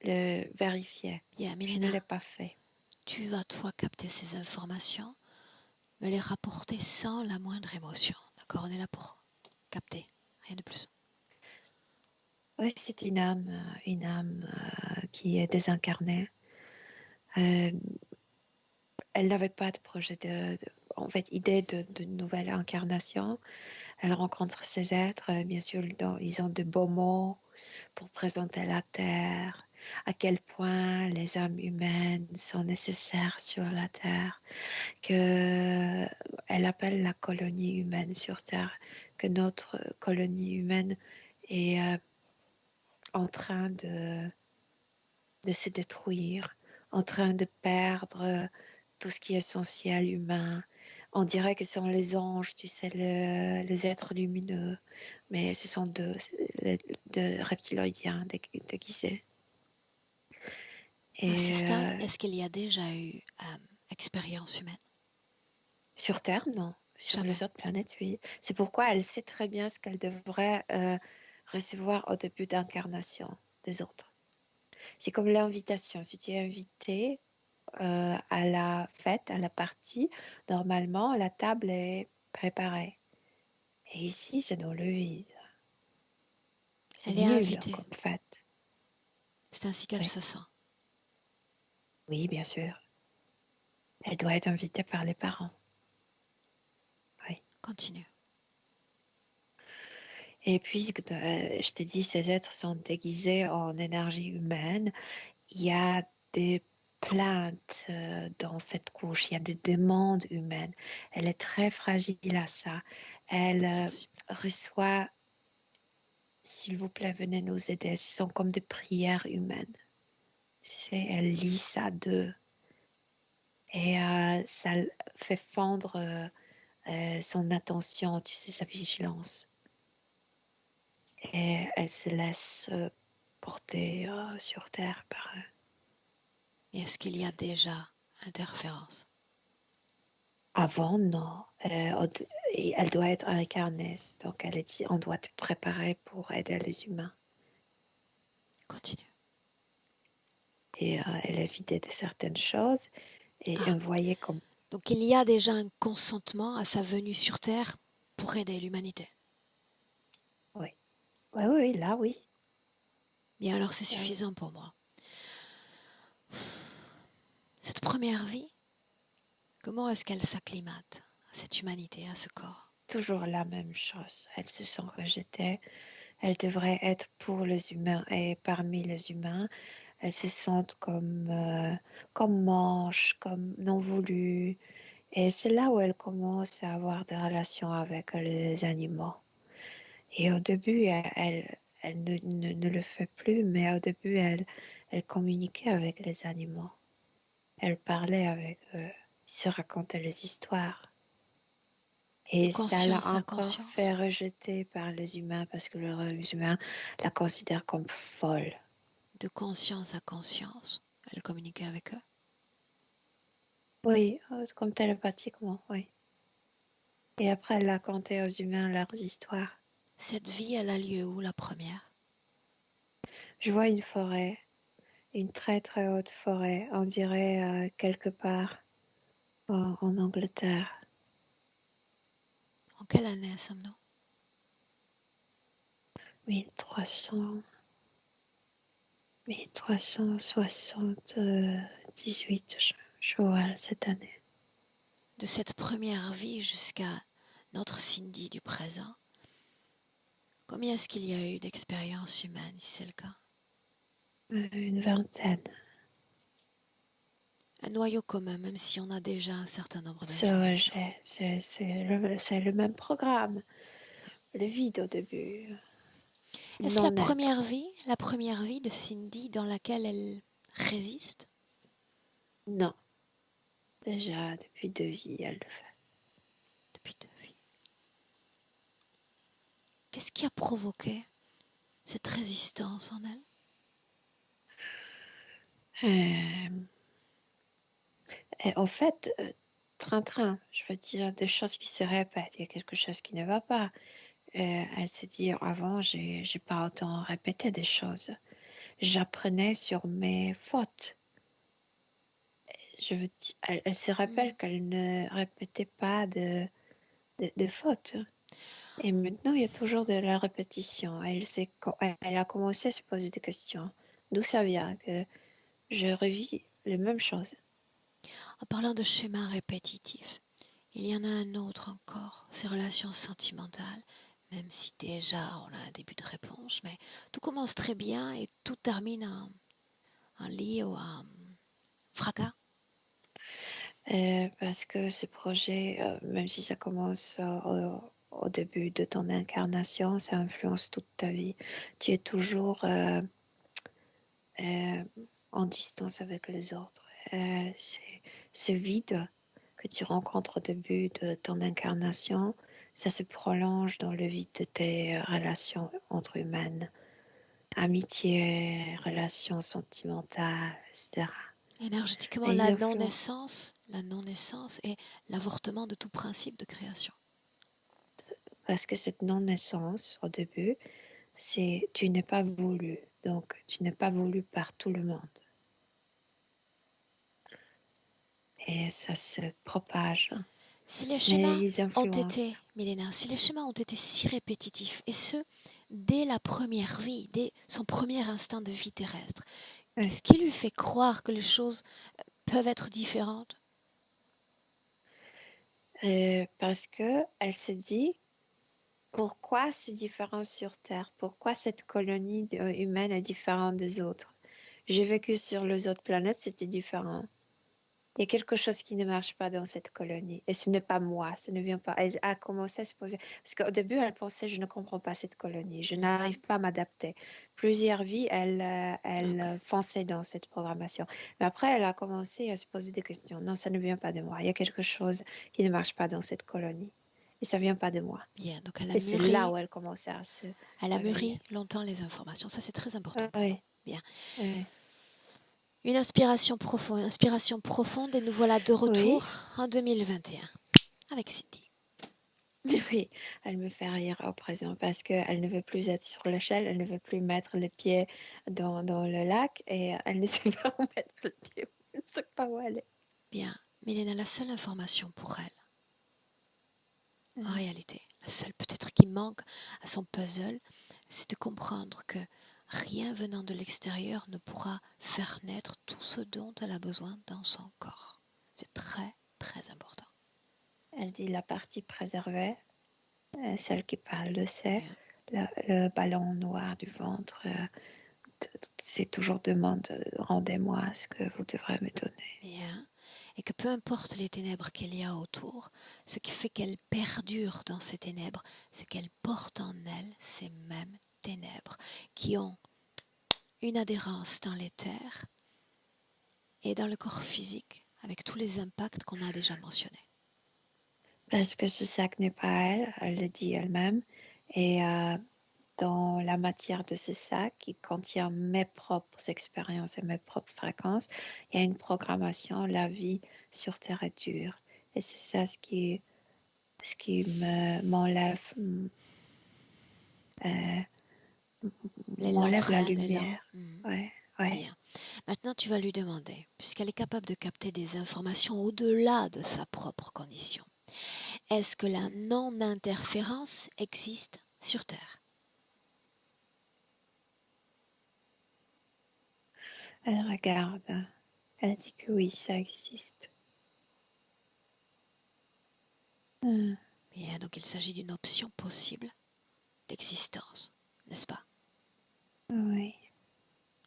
le vérifier. Bien, Je ne Milena, l'ai pas fait. tu vas toi capter ces informations, me les rapporter sans la moindre émotion. D'accord, on est là pour capter, rien de plus. Oui, c'est une âme qui est désincarnée. Euh, Elle n'avait pas de projet en fait, idée de nouvelle incarnation. Elle rencontre ces êtres, bien sûr, ils ont de beaux mots pour présenter la Terre, à quel point les âmes humaines sont nécessaires sur la Terre, que elle appelle la colonie humaine sur Terre, que notre colonie humaine est en train de se détruire, en train de perdre tout ce qui est essentiel humain. On dirait que ce sont les anges, tu sais, les êtres lumineux, mais ce sont de reptiloïdiens déguisés. À ce Et stade, est-ce qu'il y a déjà eu expérience humaine? sur Terre, non. Sur Jamais. les autres planètes, oui. C'est pourquoi elle sait très bien ce qu'elle devrait recevoir au début d'incarnation des autres. C'est comme l'invitation. Si tu es invité à la fête, à la partie, normalement, la table est préparée. Et ici, c'est dans le vide. C'est Elle est nul invitée. comme fête. C'est ainsi qu'elle Oui, se sent. oui, bien sûr. Elle doit être invitée par les parents. Oui. Continue. Et puisque je t'ai dit, ces êtres sont déguisés en énergie humaine, il y a des plaintes dans cette couche, il y a des demandes humaines. Elle est très fragile à ça. Elle Sensible. reçoit, s'il vous plaît, venez nous aider. Ce sont comme des prières humaines. Tu sais, elle lit ça d'eux. Et ça fait fendre son attention, tu sais, sa vigilance. Et elle se laisse porter sur terre par eux. Et est-ce qu'il y a déjà interférence? Avant, non. Elle doit être incarnée, donc on doit te préparer pour aider les humains. Continue. Et elle est vidée de certaines choses et envoyée comme... Donc il y a déjà un consentement à sa venue sur Terre pour aider l'humanité. Oui, oui, là, oui. Bien alors c'est suffisant pour moi. Cette première vie, comment est-ce qu'elle s'acclimate à cette humanité, à ce corps? Toujours la même chose. Elle se sent rejetée. Elle devrait être pour les humains et parmi les humains. Elles se sentent comme manches, comme non voulues. Et c'est là où elle commence à avoir des relations avec les animaux. Et au début, elle ne le fait plus, mais au début, elle communiquait avec les animaux. Elle parlait avec eux, ils se racontaient les histoires. De Et ça l'a conscience à encore fait conscience. rejeter par les humains parce que les humains la considèrent comme folle. De conscience à conscience. Elle communiquait avec eux. Oui, comme télépathiquement, oui. Et après, elle a conté aux humains leurs histoires. Cette vie, elle a lieu où, la première? Je vois une forêt, une très très haute forêt, on dirait quelque part en Angleterre. En quelle année sommes-nous? 1378, je vois cette année. De cette première vie jusqu'à notre Cindy du présent, combien est-ce qu'il y a eu d'expériences humaines, si c'est le cas? Une vingtaine. Un noyau commun, même si on a déjà un certain nombre Ce d'informations. rejet, c'est le même programme. Le vide au début. Est-ce Non-être. la première vie de Cindy dans laquelle elle résiste? Non. Déjà, depuis 2 vies, elle le fait. Depuis 2 vies. Qu'est-ce qui a provoqué cette résistance en elle? Et en fait, train-train, je veux dire, des choses qui se répètent. Il y a quelque chose qui ne va pas. Elle s'est dit, avant, j'ai pas autant répété des choses. J'apprenais sur mes fautes. Elle se rappelle qu'elle ne répétait pas de fautes. Et maintenant, il y a toujours de la répétition. Elle a commencé à se poser des questions. D'où ça vient que je revis les mêmes choses? En parlant de schémas répétitifs, il y en a un autre encore, ces relations sentimentales, même si déjà on a un début de réponse, mais tout commence très bien et tout termine en lit ou en fracas. Parce que ce projet, même si ça commence au début de ton incarnation, ça influence toute ta vie. Tu es toujours en distance avec les autres. Ce vide que tu rencontres au début de ton incarnation, ça se prolonge dans le vide de tes relations entre humaines, amitié, relations sentimentales, etc. Énergétiquement, Et ils influencent la non-naissance est l'avortement de tout principe de création. parce que cette non-naissance au début, tu n'es pas voulu, donc tu n'es pas voulu par tout le monde. Et ça se propage. Si les Mais schémas ils ont influencent. été, Milena, si les schémas ont été si répétitifs, et ce, dès la première vie, dès son premier instant de vie terrestre, Ouais. qu'est-ce qui lui fait croire que les choses peuvent être différentes? Parce que elle se dit, pourquoi c'est différent sur Terre? Pourquoi cette colonie humaine est différente des autres? J'ai vécu sur les autres planètes, c'était différent. Il y a quelque chose qui ne marche pas dans cette colonie. Et ce n'est pas moi, ce ne vient pas. Elle a commencé à se poser. Parce qu'au début, elle pensait, je ne comprends pas cette colonie, je n'arrive pas à m'adapter. Plusieurs vies, elle fonçait dans cette programmation. Mais après, elle a commencé à se poser des questions. Non, ça ne vient pas de moi. Il y a quelque chose qui ne marche pas dans cette colonie. Et ça ne vient pas de moi. Bien, donc elle a Et c'est là mûri, où elle commençait à se elle a réveiller. mûri longtemps les informations. Ça, c'est très important pour nous. Oui, Bien. oui. Une inspiration profonde, et nous voilà de retour Oui. en 2021 avec Cindy. Oui, elle me fait rire au présent parce qu'elle ne veut plus être sur l'échelle, elle ne veut plus mettre les pieds dans le lac et elle ne sait pas où mettre le pied, elle ne sait pas où aller. Bien, Milena, la seule information pour elle, en réalité, la seule peut-être qui manque à son puzzle, c'est de comprendre que rien venant de l'extérieur ne pourra faire naître tout ce dont elle a besoin dans son corps. C'est très, très important. Elle dit la partie préservée, celle qui parle de c'est, Bien. le ballon noir du ventre, c'est toujours demande, rendez-moi ce que vous devrez me donner. Bien. Et que peu importe les ténèbres qu'il y a autour, ce qui fait qu'elle perdure dans ces ténèbres, c'est qu'elle porte en elle ces mêmes ténèbres qui ont une adhérence dans l'éther et dans le corps physique, avec tous les impacts qu'on a déjà mentionnés. Parce que ce sac n'est pas elle le dit elle-même, et dans la matière de ce sac qui contient mes propres expériences et mes propres fréquences, il y a une programmation, la vie sur Terre est dure. Et c'est ça ce qui m'enlève la lumière. Ouais, ouais. Bien. Maintenant, tu vas lui demander, puisqu'elle est capable de capter des informations au-delà de sa propre condition, est-ce que la non-interférence existe sur Terre? Elle regarde, elle dit que oui, ça existe. Bien, donc il s'agit d'une option possible d'existence, n'est-ce pas? Oui.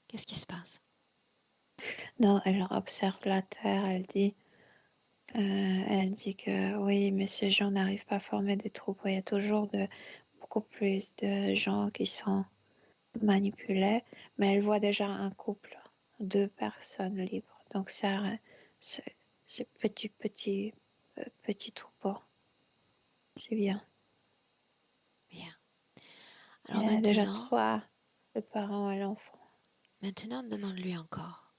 Qu'est-ce qui se passe? Non, elle observe la Terre, elle dit que oui, mais ces gens n'arrivent pas à former des troupes. Il y a toujours beaucoup plus de gens qui sont manipulés, mais elle voit déjà un couple, 2 personnes libres. Donc ça, c'est petit troupeau. C'est bien. Bien. Il Alors y a déjà 3, le parent et l'enfant. maintenant, demande-lui encore.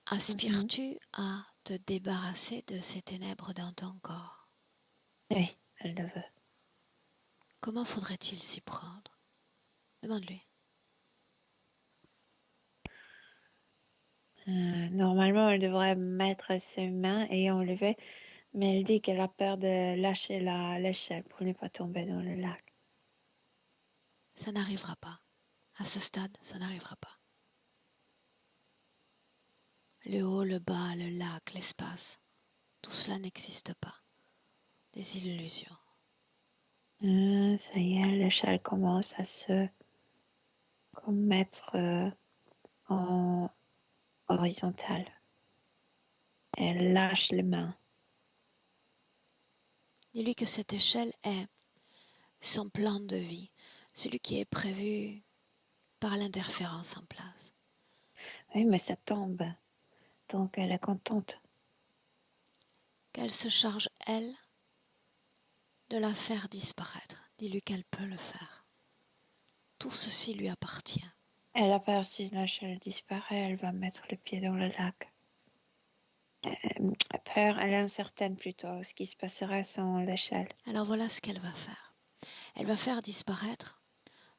Aspires-tu à te débarrasser de ces ténèbres dans ton corps? Oui, elle le veut. Comment faudrait-il s'y prendre? Demande-lui. Normalement, elle devrait mettre ses mains et enlever, mais elle dit qu'elle a peur de lâcher l'échelle pour ne pas tomber dans le lac. Ça n'arrivera pas. À ce stade, ça n'arrivera pas. Le haut, le bas, le lac, l'espace, tout cela n'existe pas. Des illusions. Ça y est, l'échelle commence à se mettre en horizontale. Elle lâche les mains. Dis-lui que cette échelle est son plan de vie, celui qui est prévu par l'interférence en place. Oui, mais ça tombe. Donc elle est contente. Qu'elle se charge, elle, de la faire disparaître. Dis-lui qu'elle peut le faire. Tout ceci lui appartient. Elle a peur si l'échelle disparaît, elle va mettre le pied dans le lac. Peur, elle est incertaine plutôt, ce qui se passerait sans l'échelle. Alors voilà ce qu'elle va faire. Elle va faire disparaître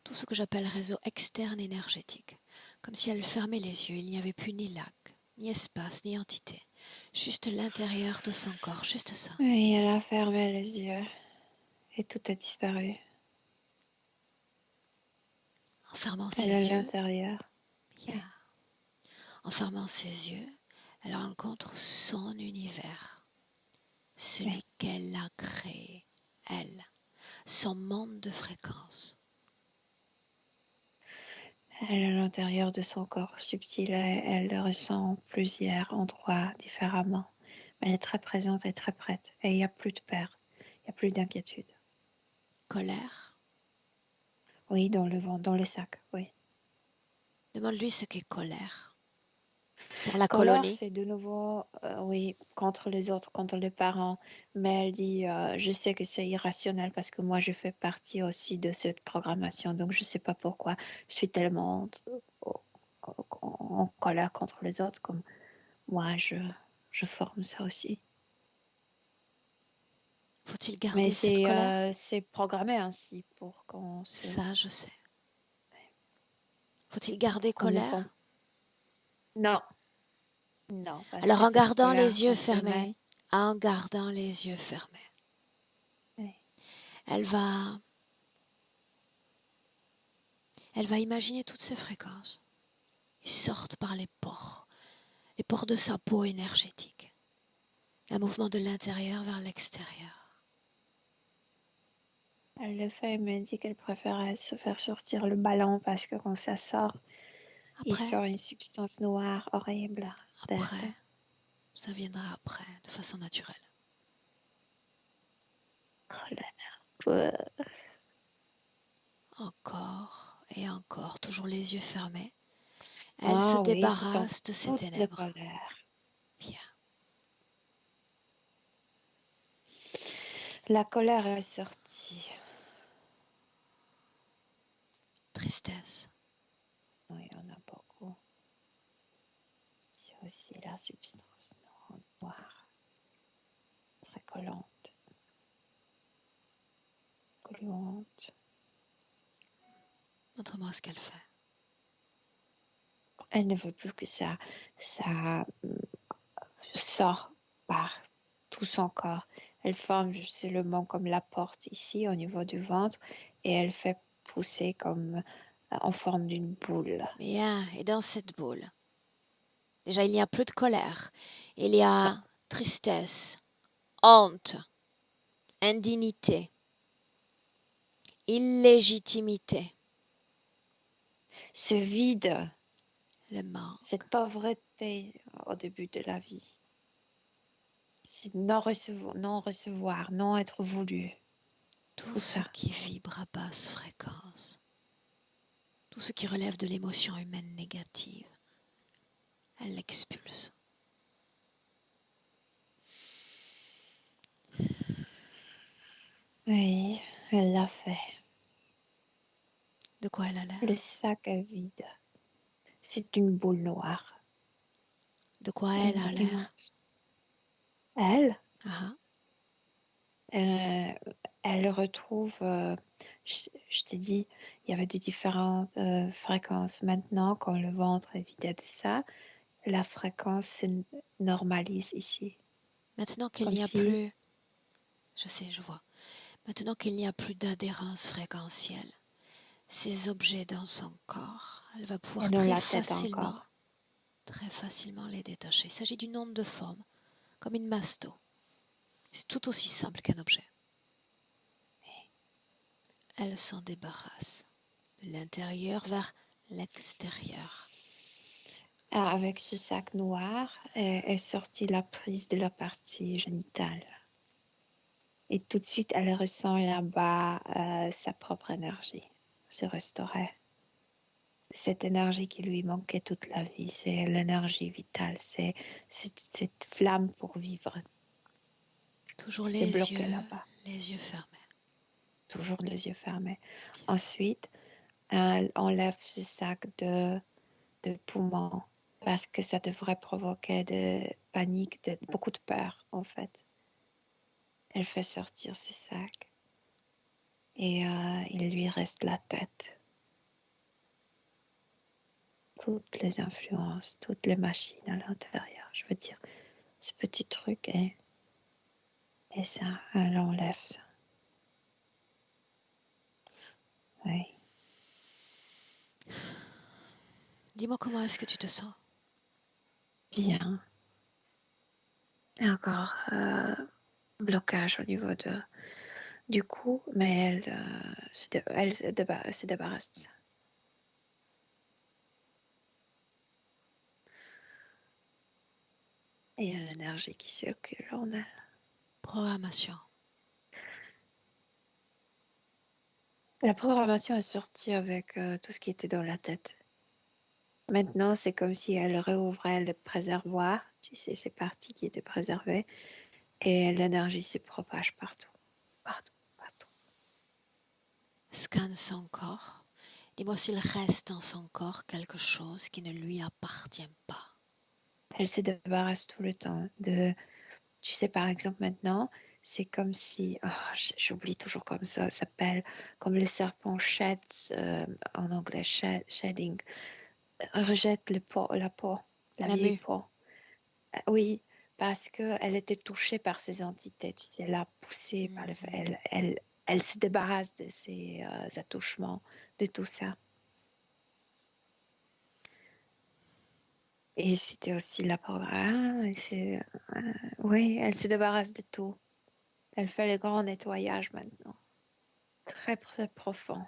tout ce que j'appelle réseau externe énergétique, comme si elle fermait les yeux, il n'y avait plus ni lac, ni espace, ni entité, juste l'intérieur de son corps, juste ça. Oui, elle a fermé les yeux et tout a disparu. En fermant Elle est ses à yeux, l'intérieur. yeah. En fermant ses yeux, elle rencontre son univers, celui qu'elle a créé, elle, son monde de fréquences. Elle, à l'intérieur de son corps subtil, elle ressent plusieurs endroits différemment. Mais elle est très présente et très prête. Et il n'y a plus de peur. Il n'y a plus d'inquiétude. Colère. Oui, dans le ventre, dans le sac, oui. Demande-lui ce qu'est colère. Pour la Colère, colonie. c'est de nouveau, oui, contre les autres, contre les parents. Mais elle dit, je sais que c'est irrationnel parce que moi, je fais partie aussi de cette programmation. Donc, je ne sais pas pourquoi je suis tellement en colère contre les autres comme moi, je forme ça aussi. Faut-il garder Mais cette colère? c'est programmé ainsi pour qu'on se... Ça, je sais. Faut-il garder qu'on ne forme. colère? Non, non, parce Alors que en cette gardant colère les yeux qu'on se fermés, met, en gardant les yeux fermés, oui, elle va imaginer toutes ces fréquences. Ils sortent par les pores de sa peau énergétique. Un mouvement de l'intérieur vers l'extérieur. elle le fait, elle me dit qu'elle préférait se faire sortir le ballon parce que quand ça sort, il Après, sort une substance noire horrible d'elle. ça viendra après, de façon naturelle. Colère. Encore et encore, toujours les yeux fermés. Elle se Ah oui, ce sont débarrasse de ces toutes les ténèbres. colères. Bien. La colère est sortie. Tristesse. Oui, il y en a beaucoup. C'est aussi la substance noire, très collante, gluante. Montre-moi ce qu'elle fait. Elle ne veut plus que ça sort par tout son corps. Elle forme seulement comme la porte ici au niveau du ventre et elle fait pousser comme en forme d'une boule. Bien, et dans cette boule, déjà il n'y a plus de colère. Il y Non, a tristesse, honte, indignité, illégitimité, ce vide, le manque, cette pauvreté au début de la vie, c'est non recevoir, non être voulu, tout tout ce ça. qui vibre à basse fréquence, tout ce qui relève de l'émotion humaine négative, elle l'expulse. Oui, elle l'a fait. De quoi elle a l'air? Le sac est vide. C'est une boule noire. De quoi elle a l'air? Immense. Elle, Ah, elle retrouve, je t'ai dit, il y avait de différentes fréquences. Maintenant, quand le ventre est vidé de ça, la fréquence se normalise ici. maintenant qu'il Comme n'y a si, plus, je sais, je vois, maintenant qu'il n'y a plus d'adhérence fréquentielle, ces objets dans son corps, elle va pouvoir et dans la tête encore. très facilement les détacher. Il s'agit d'une onde de forme, comme une masse d'eau. C'est tout aussi simple qu'un objet. Elle s'en débarrasse de l'intérieur vers l'extérieur. Ah, avec ce sac noir est sortie la prise de la partie génitale. Et tout de suite, elle ressent là-bas sa propre énergie se restaurer. Cette énergie qui lui manquait toute la vie, c'est l'énergie vitale, c'est cette flamme pour vivre. Toujours C'était bloqué là-bas, les yeux fermés. toujours les yeux fermés. Ensuite, elle enlève ce sac de poumons parce que ça devrait provoquer de panique, beaucoup de peur en fait. Elle fait sortir ce sac et il lui reste la tête. Toutes les influences, toutes les machines à l'intérieur. Je veux dire, ce petit truc et ça, elle enlève ça. Oui. Dis-moi comment est-ce que tu te sens? Bien. Et encore blocage au niveau du cou, mais elle se débarrasse de ça. Et il y a l'énergie qui circule en elle. Programmation. La programmation est sortie avec tout ce qui était dans la tête. Maintenant, c'est comme si elle réouvrait le préservoir, tu sais, ces parties qui étaient préservées, et l'énergie se propage partout, partout, partout. Scanne son corps. Dis-moi s'il reste dans son corps quelque chose qui ne lui appartient pas. Elle se débarrasse tout le temps de, tu sais, par exemple, maintenant, c'est comme si, j'oublie toujours comme ça s'appelle, comme le serpent sheds, en anglais, shedding, rejette la peau, la La vieille mue. peau. Oui, parce qu'elle était touchée par ces entités, tu sais, elle a poussé par le fait, elle se débarrasse de ces attouchements, de tout ça. Et c'était aussi la programme, oui, elle se débarrasse de tout. Elle fait le grand nettoyage maintenant, très très profond,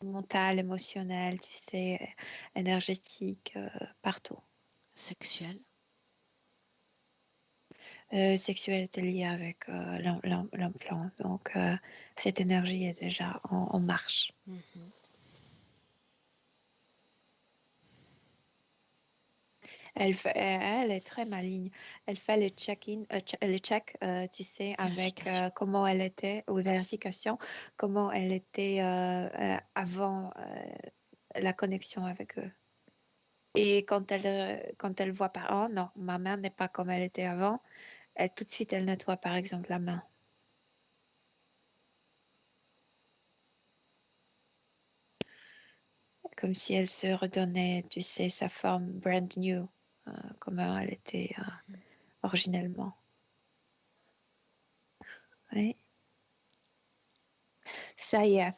mental, émotionnel, tu sais, énergétique, partout. Sexuelle. Sexualité liée avec l'implant, donc cette énergie est déjà en marche. Mhm. Elle est très maligne. Elle fait le check-in, le check, tu sais, avec Vérification. comment elle était, ou vérification, comment elle était avant la connexion avec eux. Et quand elle voit par oh non, ma main n'est pas comme elle était avant, tout de suite elle nettoie par exemple la main. Comme si elle se redonnait, tu sais, sa forme brand new, comme elle était originellement. Oui. Ça y est,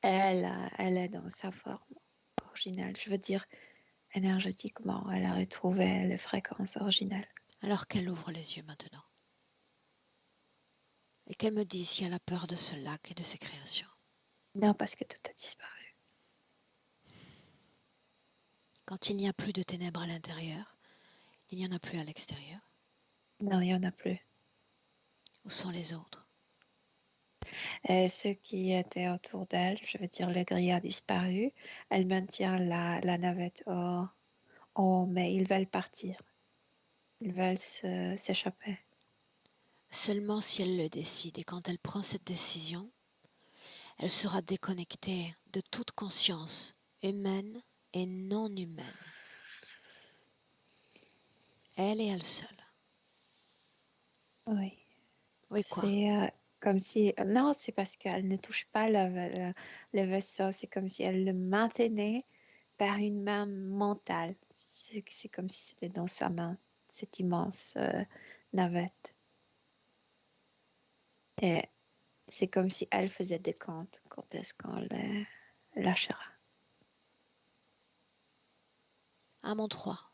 elle est dans sa forme originale. Je veux dire, énergétiquement, elle a retrouvé les fréquences originales. Alors qu'elle ouvre les yeux maintenant. Et qu'elle me dise si elle a peur de ce lac et de ses créations. Non, parce que tout a disparu. Quand il n'y a plus de ténèbres à l'intérieur, il n'y en a plus à l'extérieur. Non, il n'y en a plus. Où sont les autres? Et ceux qui étaient autour d'elle, je veux dire, le gris a disparu. Elle maintient la navette en haut, mais ils veulent partir. Ils veulent s'échapper. Seulement si elle le décide et quand elle prend cette décision, elle sera déconnectée de toute conscience humaine et non humaine. Elle et elle seule. Oui. Oui, quoi? C'est comme si... Non, c'est parce qu'elle ne touche pas le vaisseau. C'est comme si elle le maintenait par une main mentale. C'est comme si c'était dans sa main, cette immense navette. Et c'est comme si elle faisait des comptes quand est-ce qu'on le lâchera. À mon 3.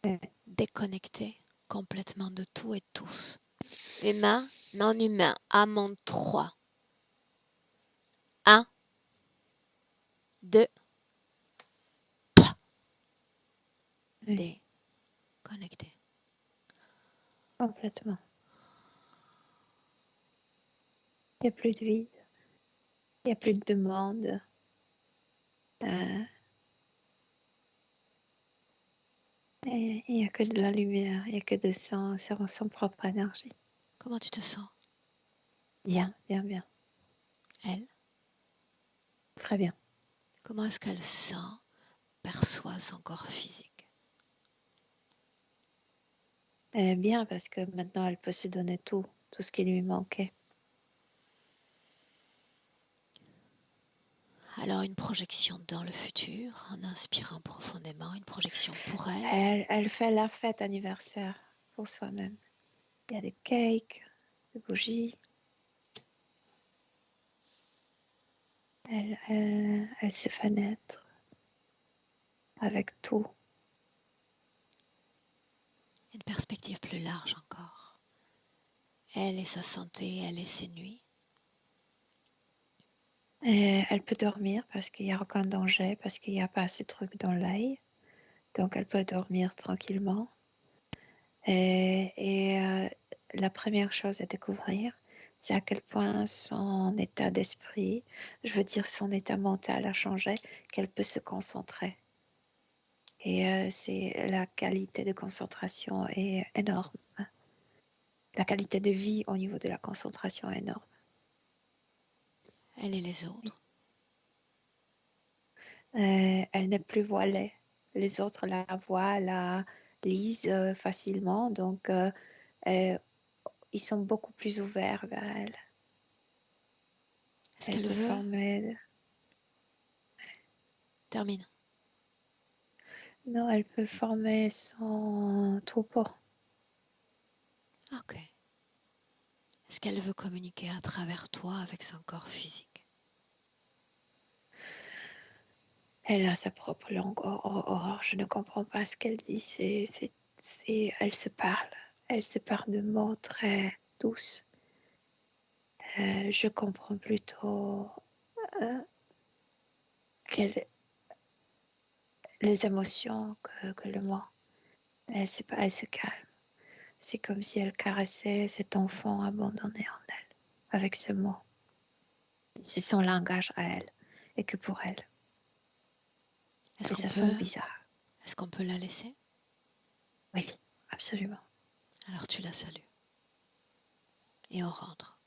Ouais. Déconnectée complètement de tout et tous. Humain, non humain. À mon 3. 1, 2, 3. Oui, Déconnectée. complètement. Il n'y a plus de vide. Il n'y a plus de demande. Il n'y a que de la lumière. Il n'y a que de son propre énergie. Comment tu te sens? Bien, bien, bien. Elle? Très bien. Comment est-ce qu'elle sent, perçoit son corps physique? Bien parce que maintenant elle peut se donner tout ce qui lui manquait. Alors une projection dans le futur, en inspirant profondément, une projection pour elle. Elle fait la fête anniversaire pour soi-même. Il y a des cakes, des bougies. Elle se fait naître avec tout. Une perspective plus large encore. Elle et sa santé, elle et ses nuits. Elle peut dormir parce qu'il n'y a aucun danger, parce qu'il n'y a pas assez de trucs dans l'œil. Donc elle peut dormir tranquillement. Et la première chose à découvrir, c'est à quel point son état d'esprit, je veux dire son état mental a changé, qu'elle peut se concentrer. Et c'est la qualité de concentration est énorme. La qualité de vie au niveau de la concentration est énorme. Elle et les autres. Elle n'est plus voilée. Les autres la voient, la lisent facilement, donc ils sont beaucoup plus ouverts vers elle. Est-ce Elle qu'elle peut veut? former... Termine. Non, elle peut former son troupeau. Ok. Est-ce qu'elle veut communiquer à travers toi avec son corps physique? Elle a sa propre langue. Aurore, je ne comprends pas ce qu'elle dit. Elle se parle. Elle se parle de mots très douces. Je comprends plutôt les émotions que le mot. Elle se calme. C'est comme si elle caressait cet enfant abandonné en elle, avec ce mot. C'est son langage à elle, et que pour elle. Est-ce Et qu'on ça sonne peut, bizarre. est-ce qu'on peut la laisser? Oui, absolument. Alors tu la salues. Et on rentre.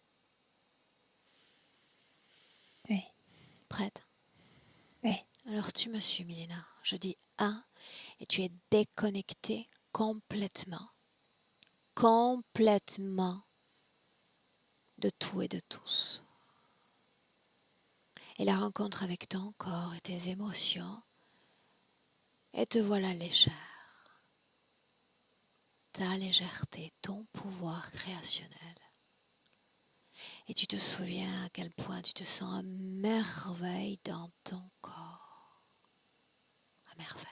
Oui, Prête? oui. Alors tu me suis, Milena. Je dis 1 et tu es déconnectée complètement. Complètement de tout et de tous. Et la rencontre avec ton corps et tes émotions, et te voilà légère. Ta légèreté, ton pouvoir créationnel. Et tu te souviens à quel point tu te sens à merveille dans ton corps. À merveille.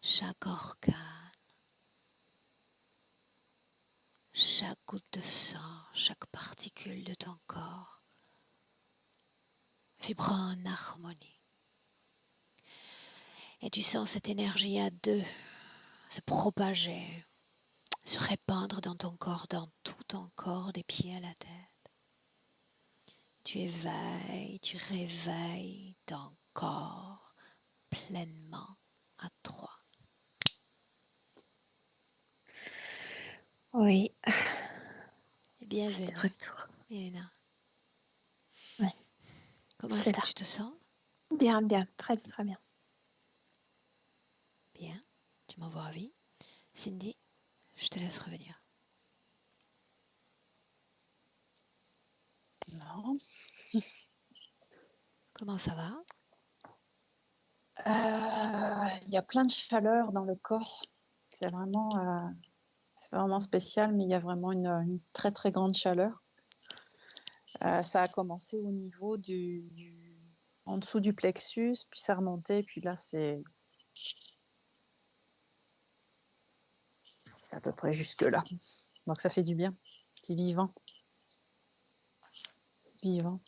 Chaque organe, chaque goutte de sang, chaque particule de ton corps vibrant en harmonie. Et tu sens cette énergie à deux se propager, se répandre dans ton corps, dans tout ton corps, des pieds à la tête. Tu éveilles, tu réveilles ton corps pleinement à 3. Oui. Et Je suis de bienvenue, retour. Milena. Oui, Comment est-ce c'est que là. tu te sens? Bien, bien. Très, très bien. Bien, tu m'envoies ravi. Cindy, je te laisse revenir. Non. Comment ça va? Il y a plein de chaleur dans le corps. C'est vraiment spécial, mais il y a vraiment une très très grande chaleur. Ça a commencé au niveau en dessous du plexus, puis ça remontait, puis là c'est à peu près jusque là. Donc ça fait du bien. C'est vivant. C'est vivant.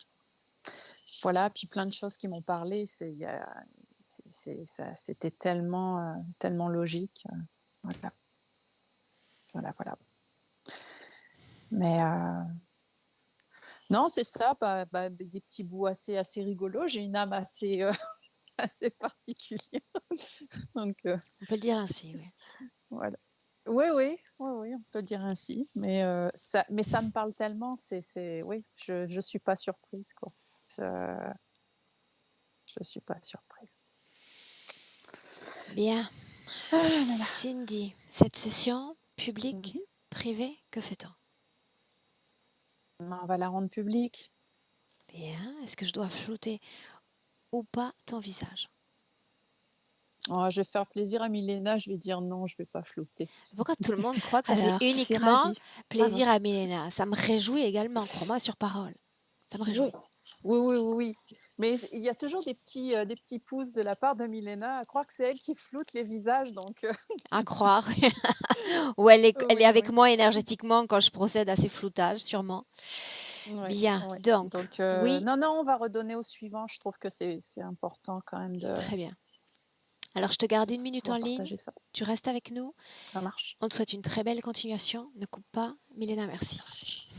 Voilà, puis plein de choses qui m'ont parlé. C'était tellement logique. Voilà. Mais non, c'est ça, des petits bouts assez rigolos. J'ai une âme assez, assez particulière. Donc, On peut le dire ainsi, oui. voilà. Oui, on peut le dire ainsi. Mais ça me parle tellement. Oui, je suis pas surprise, quoi. Je suis pas surprise. Bien. Ah là là. Cindy, cette session publique, privée, que fait-on? On va la rendre publique. Bien. Est-ce que je dois flouter ou pas ton visage? Oh, je vais faire plaisir à Milena. Je vais dire non, je vais pas flouter. Pourquoi tout le monde croit que ça fait Alors, je suis uniquement ravie. plaisir à Milena? Ça me réjouit également, crois-moi sur parole. Ça me réjouit. Oui. Mais il y a toujours des petits pouces de la part de Milena à croire que c'est elle qui floute les visages. Donc, À croire. Ou elle est oui. avec moi énergétiquement quand je procède à ces floutages, sûrement. Ouais, Bien, ouais. donc, Donc, oui, non, non, on va redonner au suivant. Je trouve que c'est important quand même très bien. Alors, je te garde une minute en pouvoir ligne. partager ça. Tu restes avec nous. Ça marche. On te souhaite une très belle continuation. Ne coupe pas. Milena, merci. Merci.